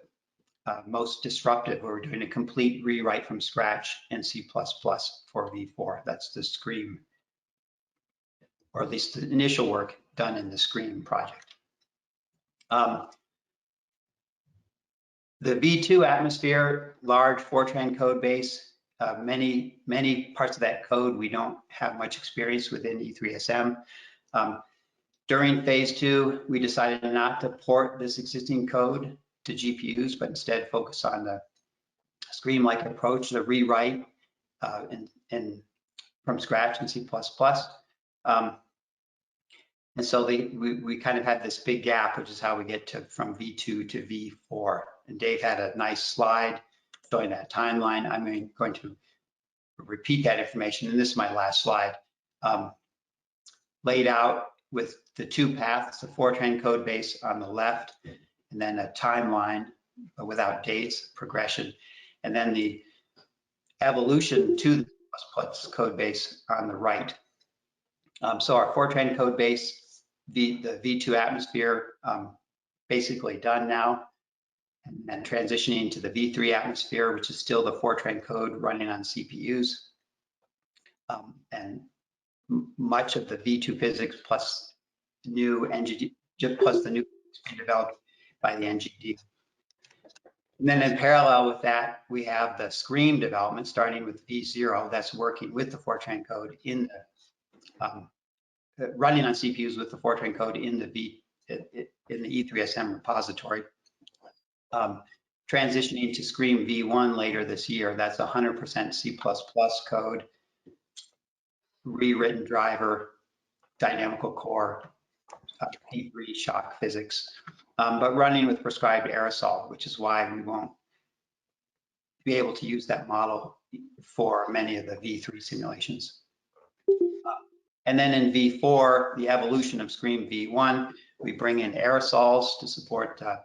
most disruptive, where we're doing a complete rewrite from scratch in C++ for V4. That's the Scream, or at least the initial work done in the Scream project. The V2 atmosphere, large Fortran code base, many parts of that code we don't have much experience within E3SM. During phase 2, we decided not to port this existing code to GPUs, but instead focus on the Scream-like approach, the rewrite from scratch in C++. And so we kind of had this big gap, which is how we get from V2 to V4. And Dave had a nice slide showing that timeline. I'm going to repeat that information, and this is my last slide. Laid out with the two paths, the Fortran code base on the left, and then a timeline without dates, progression, and then the evolution to the C++ code base on the right. So our Fortran code base, the V2 atmosphere, basically done now, and then transitioning to the V3 atmosphere, which is still the Fortran code running on CPUs, and much of the V2 physics plus new NGD, plus the new being developed by the NGD. And then in parallel with that, we have the Scream development starting with V0 that's working with the Fortran code in the running on CPUs with the Fortran code in the E3SM repository. Transitioning to Scream V1 later this year. That's 100% C++ code, rewritten driver, dynamical core, P3 shock physics, but running with prescribed aerosol, which is why we won't be able to use that model for many of the V3 simulations. And then in V4, the evolution of Scream V1, we bring in aerosols to support the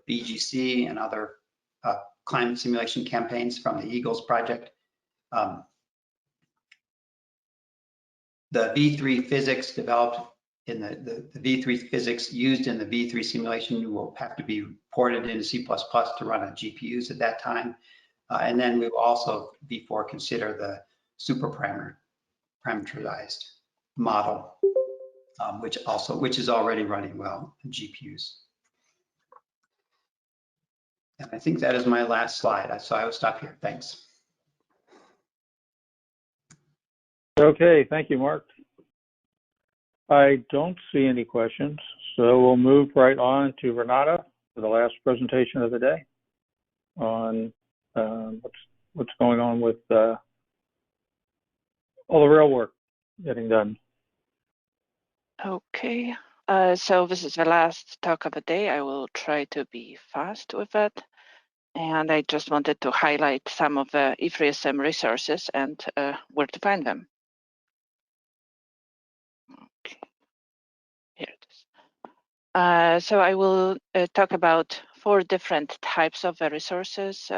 BGC and other climate simulation campaigns from the Eagles project. The V3 physics developed in the V3 physics used in the V3 simulation will have to be ported into C++ to run on GPUs at that time. And then we will also before consider the super parameterized model, which is already running well on GPUs. And I think that is my last slide, so I will stop here. Thanks. Okay, thank you, Mark. I don't see any questions, so we'll move right on to Renata for the last presentation of the day on what's going on with all the real work getting done. Okay, so this is the last talk of the day. I will try to be fast with it. And I just wanted to highlight some of the E3SM resources and where to find them. Okay. Here it is. So I will talk about 4 different types of resources: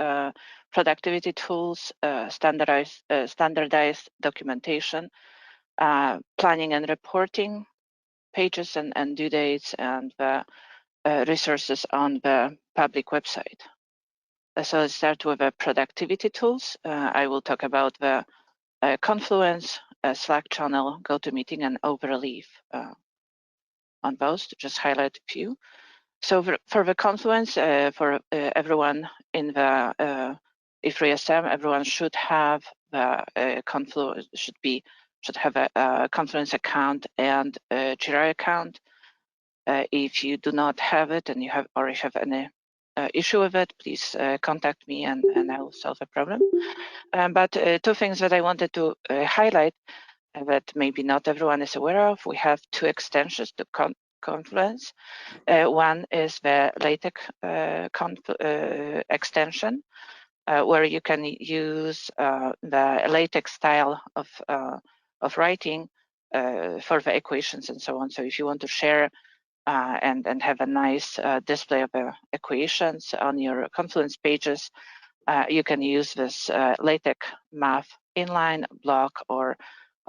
productivity tools, standardized documentation, planning and reporting pages and due dates, and the resources on the public website. So let's start with the productivity tools. I will talk about the Confluence, Slack channel, GoToMeeting, and Overleaf on those, to just highlight a few. So for the Confluence, for everyone in the E3SM, everyone should have the Confluence, should have a Confluence account and a Jira account. If you do not have it and you have any issue with it, please contact me and I will solve the problem. But 2 things that I wanted to highlight that maybe not everyone is aware of. We have 2 extensions to Confluence. One is the LaTeX extension, where you can use the LaTeX style of writing for the equations and so on. So if you want to share and have a nice display of equations on your Confluence pages, you can use this LaTeX math inline block or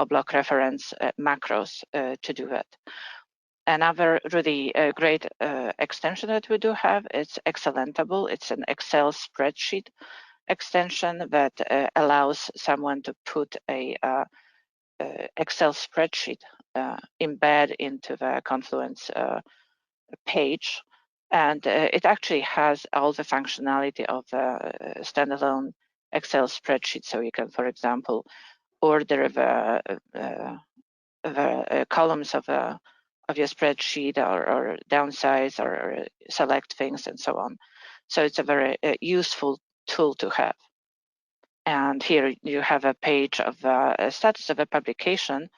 block reference macros to do it. Another really great extension that we do have is Excellentable. It's an Excel spreadsheet extension that allows someone to put a Excel spreadsheet embed into the Confluence page, and it actually has all the functionality of the standalone Excel spreadsheet. So you can, for example, order the columns of your spreadsheet, or downsize, or select things, and so on. So it's a very useful tool to have. And here you have a page of the status of a publication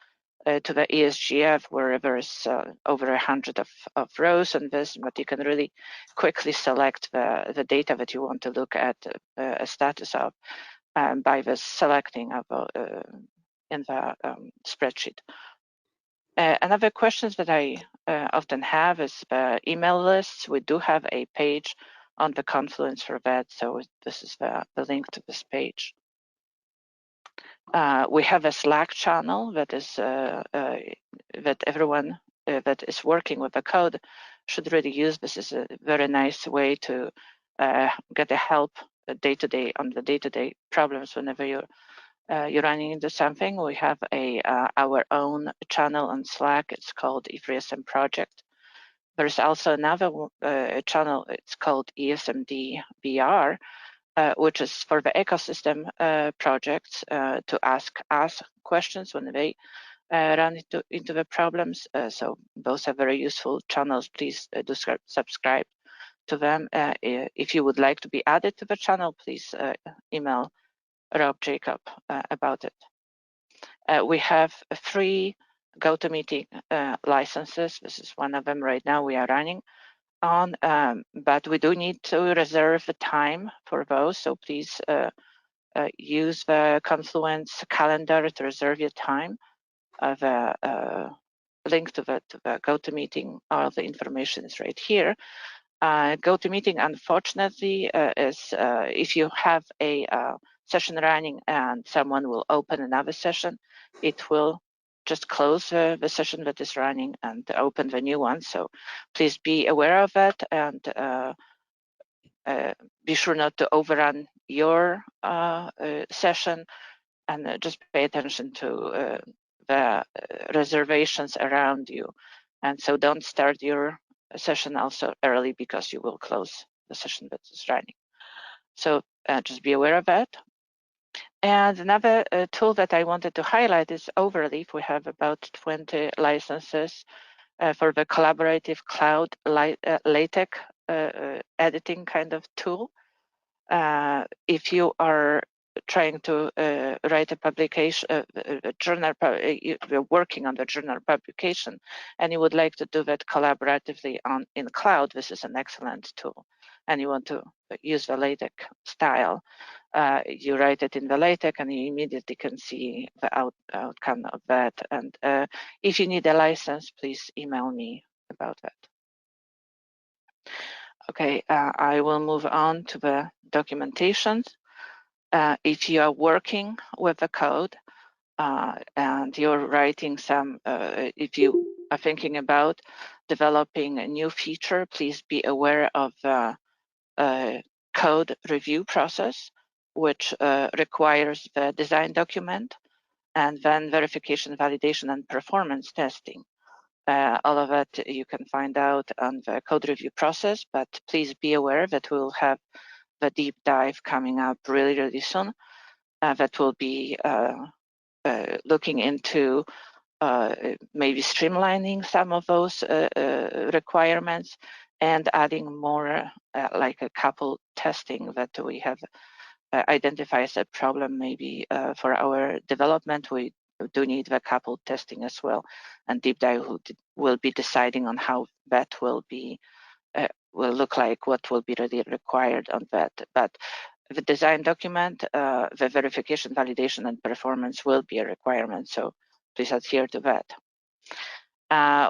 to the ESGF, where there's over 100 of rows on this, but you can really quickly select the data that you want to look at a status of by the selecting of in the spreadsheet. Another questions that I often have is the email lists. We do have a page on the Confluence for that, so this is the link to this page. We have a Slack channel that is that everyone that is working with the code should really use. This is a very nice way to get the help day-to-day on the day-to-day problems whenever you're running into something. We have our own channel on Slack. It's called E3SM Project. There's also another channel. It's called ESMD BR, which is for the ecosystem projects to ask us questions when they run into the problems. So those are very useful channels. Please do subscribe to them. If you would like to be added to the channel, please email Rob Jacob about it. We have 3 GoToMeeting licenses. This is one of them right now we are running on, but we do need to reserve the time for those. So please use the Confluence calendar to reserve your time. The link to the GoToMeeting, all the information is right here. GoToMeeting, unfortunately, is if you have a session running and someone will open another session, it will just close the session that is running and open the new one. So please be aware of that and be sure not to overrun your session, and just pay attention to the reservations around you. And so don't start your session also early because you will close the session that is running. So just be aware of that. And another tool that I wanted to highlight is Overleaf. We have about 20 licenses for the collaborative cloud LaTeX editing kind of tool. If you are trying to write a publication, a journal, you're working on the journal publication, and you would like to do that collaboratively in cloud, this is an excellent tool. And you want to use the LaTeX style. You write it in the LaTeX, and you immediately can see the outcome of that. And if you need a license, please email me about that. Okay, I will move on to the documentation. If you are working with the code and you're writing some, if you are thinking about developing a new feature, please be aware of the code review process, which requires the design document and then verification, validation, and performance testing. All of that you can find out on the code review process, but please be aware that we'll have the deep dive coming up really, really soon. That will be looking into maybe streamlining some of those requirements and adding more like a couple testing that we have identified as a problem maybe for our development. We do need the couple testing as well, and deep dive will be deciding on how that will be will look like, what will be really required on that. But the design document, the verification, validation, and performance will be a requirement, so please adhere to that.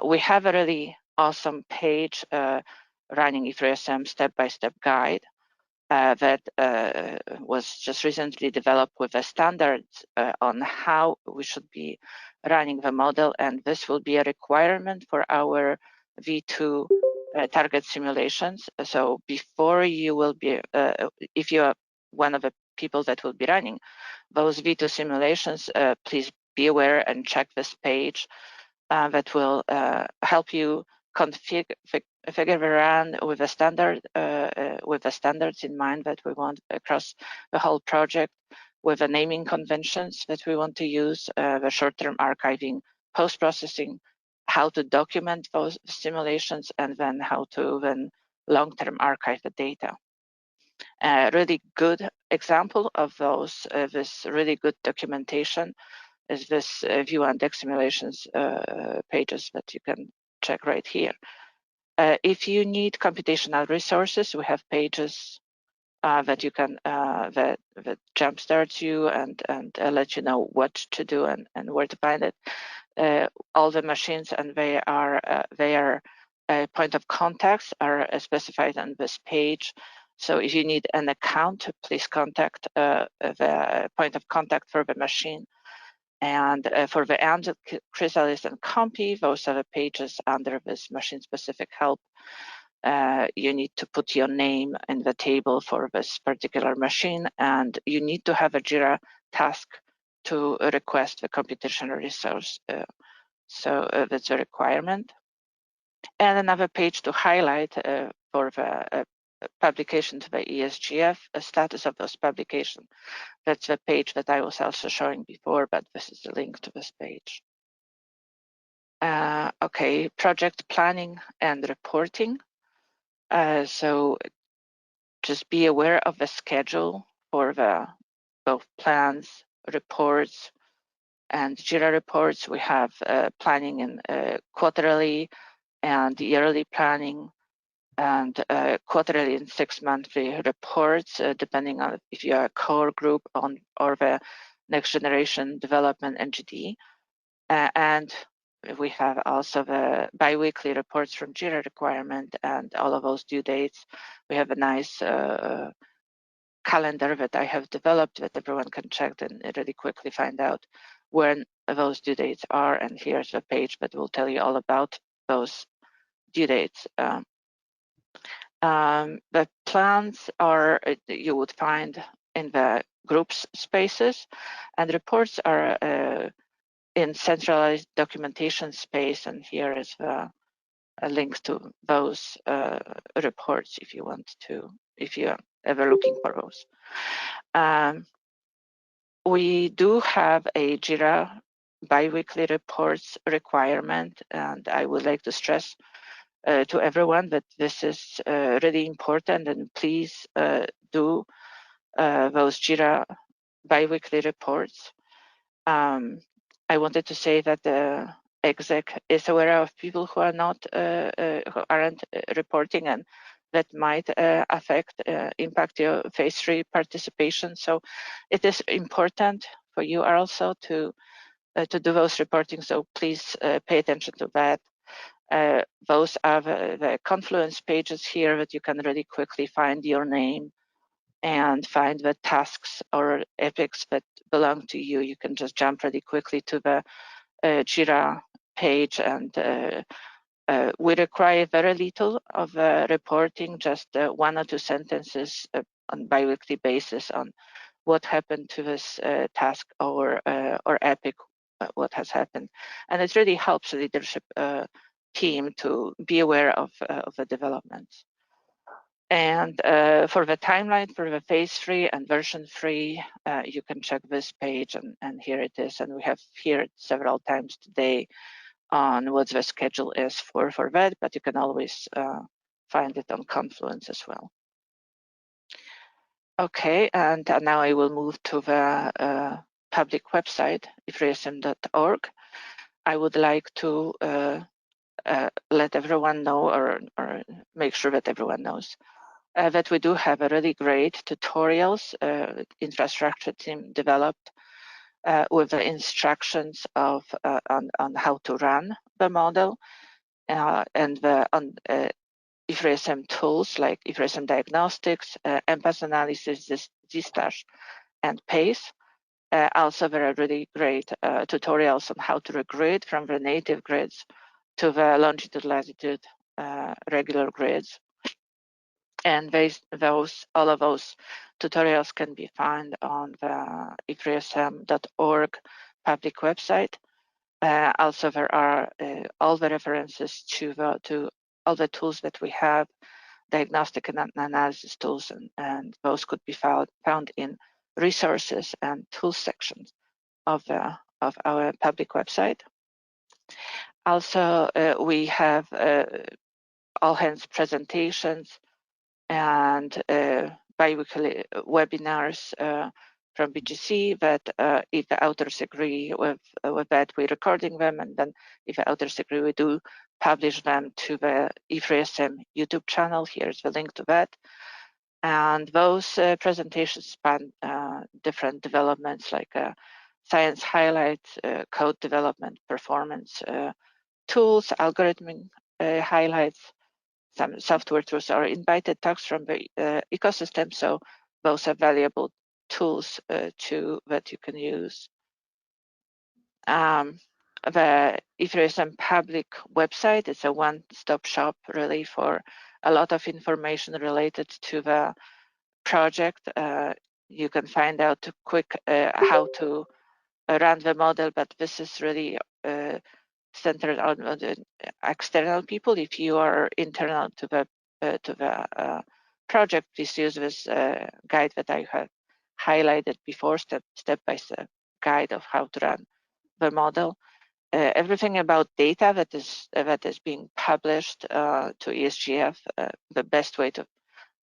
We have a really awesome page running E3SM step-by-step guide that was just recently developed with a standard on how we should be running the model, and this will be a requirement for our V2 target simulations. So before you will be, if you are one of the people that will be running those V2 simulations, please be aware and check this page that will help you configure run with the standard, with the standards in mind that we want across the whole project, with the naming conventions that we want to use, the short-term archiving, post-processing, how to document those simulations, and then how to then long-term archive the data. A really good example of those, this really good documentation is this view and deck simulations pages that you can check right here. If you need computational resources, we have pages that you can that jumpstarts you and let you know what to do and where to find it. All the machines and their point of contacts are specified on this page. So if you need an account, please contact the point of contact for the machine. And for the Angel, Chrysalis, and Compi, those are the pages under this machine-specific help. You need to put your name in the table for this particular machine, and you need to have a Jira task to request the computational resource. So that's a requirement. And another page to highlight for the publication to the ESGF, status of those publications. That's the page that I was also showing before, but this is the link to this page. Okay, project planning and reporting. So just be aware of the schedule for the both plans, reports, and Jira reports. We have planning in quarterly and yearly planning, and quarterly and 6 monthly reports, depending on if you are a core group on or the next generation development NGD. And we have also the bi-weekly reports from Jira requirement and all of those due dates. We have a nice calendar that I have developed that everyone can check and really quickly find out when those due dates are. And here's a page that will tell you all about those due dates. The plans are, you would find in the groups spaces, and reports are in centralized documentation space. And here is a link to those reports if you want to, if you're ever looking for those. We do have a Jira bi-weekly reports requirement, and I would like to stress to everyone that this is really important, and please do those Jira bi-weekly reports. I wanted to say that the exec is aware of people who are not who aren't reporting, and that might impact your phase 3 participation. So it is important for you also to do those reporting. So please pay attention to that. Those are the Confluence pages here that you can really quickly find your name and find the tasks or epics that belong to you. You can just jump really quickly to the Jira page, and we require very little of reporting, just 1 or 2 sentences on bi-weekly basis on what happened to this task or epic, what has happened. And it really helps the leadership team to be aware of the developments. And for the timeline for the phase 3 and version 3, you can check this page, and here it is. And we have here several times today on what the schedule is for that, but you can always find it on Confluence as well. Okay, and now I will move to the public website, E3SM.org. I would like to let everyone know, or make sure that everyone knows that we do have a really great tutorials infrastructure team developed with the instructions of on how to run the model and the E3SM tools like E3SM diagnostics, empath analysis, Z-stash, and PACE. Also, there are really great tutorials on how to regrid from the native grids to the longitude, latitude, regular grids. And all of those tutorials can be found on the E3SM.org public website. Also, there are all the references to all the tools that we have, diagnostic and analysis tools, and those could be found in resources and tools sections of our public website. Also, we have all hands presentations and bi-weekly webinars from BGC that if the authors agree with that, we're recording them, and then if the authors agree, we do publish them to the E3SM YouTube channel. Here's the link to that. And those presentations span different developments like science highlights, code development, performance tools, algorithm highlights, some software tools, or invited talks from the ecosystem. So those are valuable tools that you can use. The E3SM public website is a one-stop shop really for a lot of information related to the project. You can find out quick how to run the model, but this is really centered on the external people. If you are internal to the project, please use this guide that I have highlighted before, step by step guide of how to run the model. Everything about data that is being published to ESGF, the best way to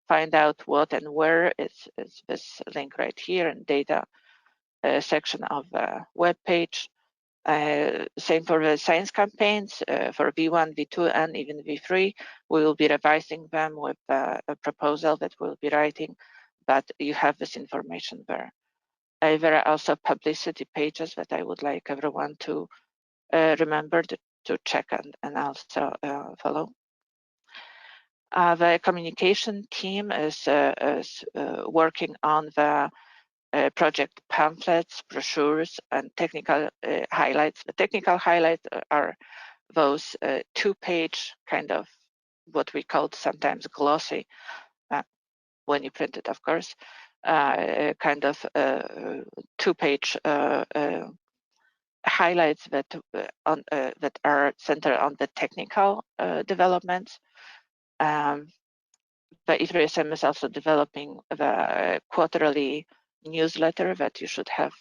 find out what and where is this link right here in data section of the web page. Same for the science campaigns for V1, V2, and even V3. We will be revising them with a proposal that we'll be writing, but you have this information there. There are also publicity pages that I would like everyone to remember to check and also follow. The communication team is working on the project pamphlets, brochures, and technical highlights. The technical highlights are those two-page kind of what we called sometimes glossy, when you print it, of course, kind of two-page highlights that that are centered on the technical developments. The E3SM is also developing the quarterly newsletter that you should have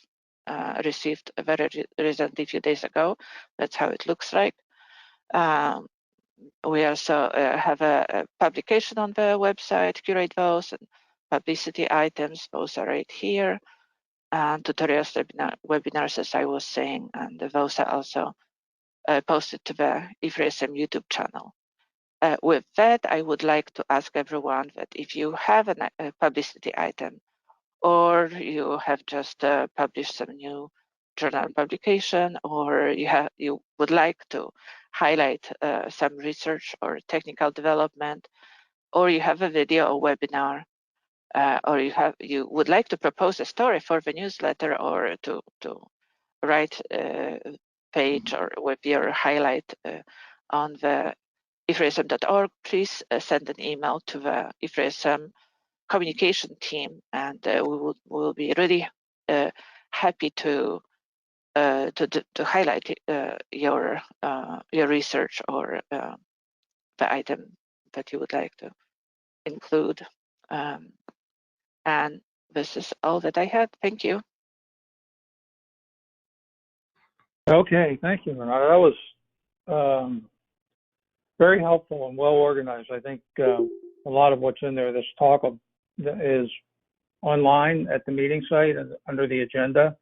received very recently, a few days ago. That's how it looks like. We also have a publication on the website, curate those, and publicity items, those are right here. And tutorials, webinars, as I was saying, and those are also posted to the E3SM YouTube channel. With that, I would like to ask everyone that if you have a publicity item, or you have just published some new journal publication, or you would like to highlight some research or technical development, or you have a video or webinar, or you would like to propose a story for the newsletter, or to write a page or with your highlight on the E3SM.org, please send an email to the E3SM communication team, and we will be really happy to highlight your research or the item that you would like to include. And this is all that I had. Thank you. Okay, thank you, Renata. That was very helpful and well organized. I think a lot of what's in there, this talk is online at the meeting site and under the agenda.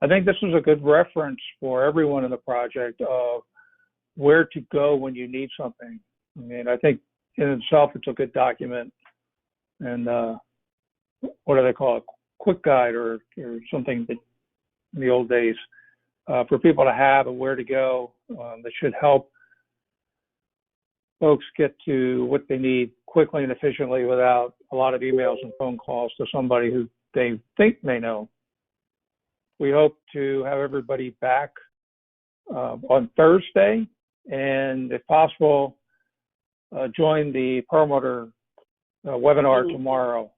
I think this is a good reference for everyone in the project of where to go when you need something. I mean, I think in itself, it's a good document, and what do they call it? Quick guide or something that in the old days for people to have and where to go that should help folks get to what they need quickly and efficiently without a lot of emails and phone calls to somebody who they think they know. We hope to have everybody back on Thursday, and if possible, join the Perlmutter webinar tomorrow.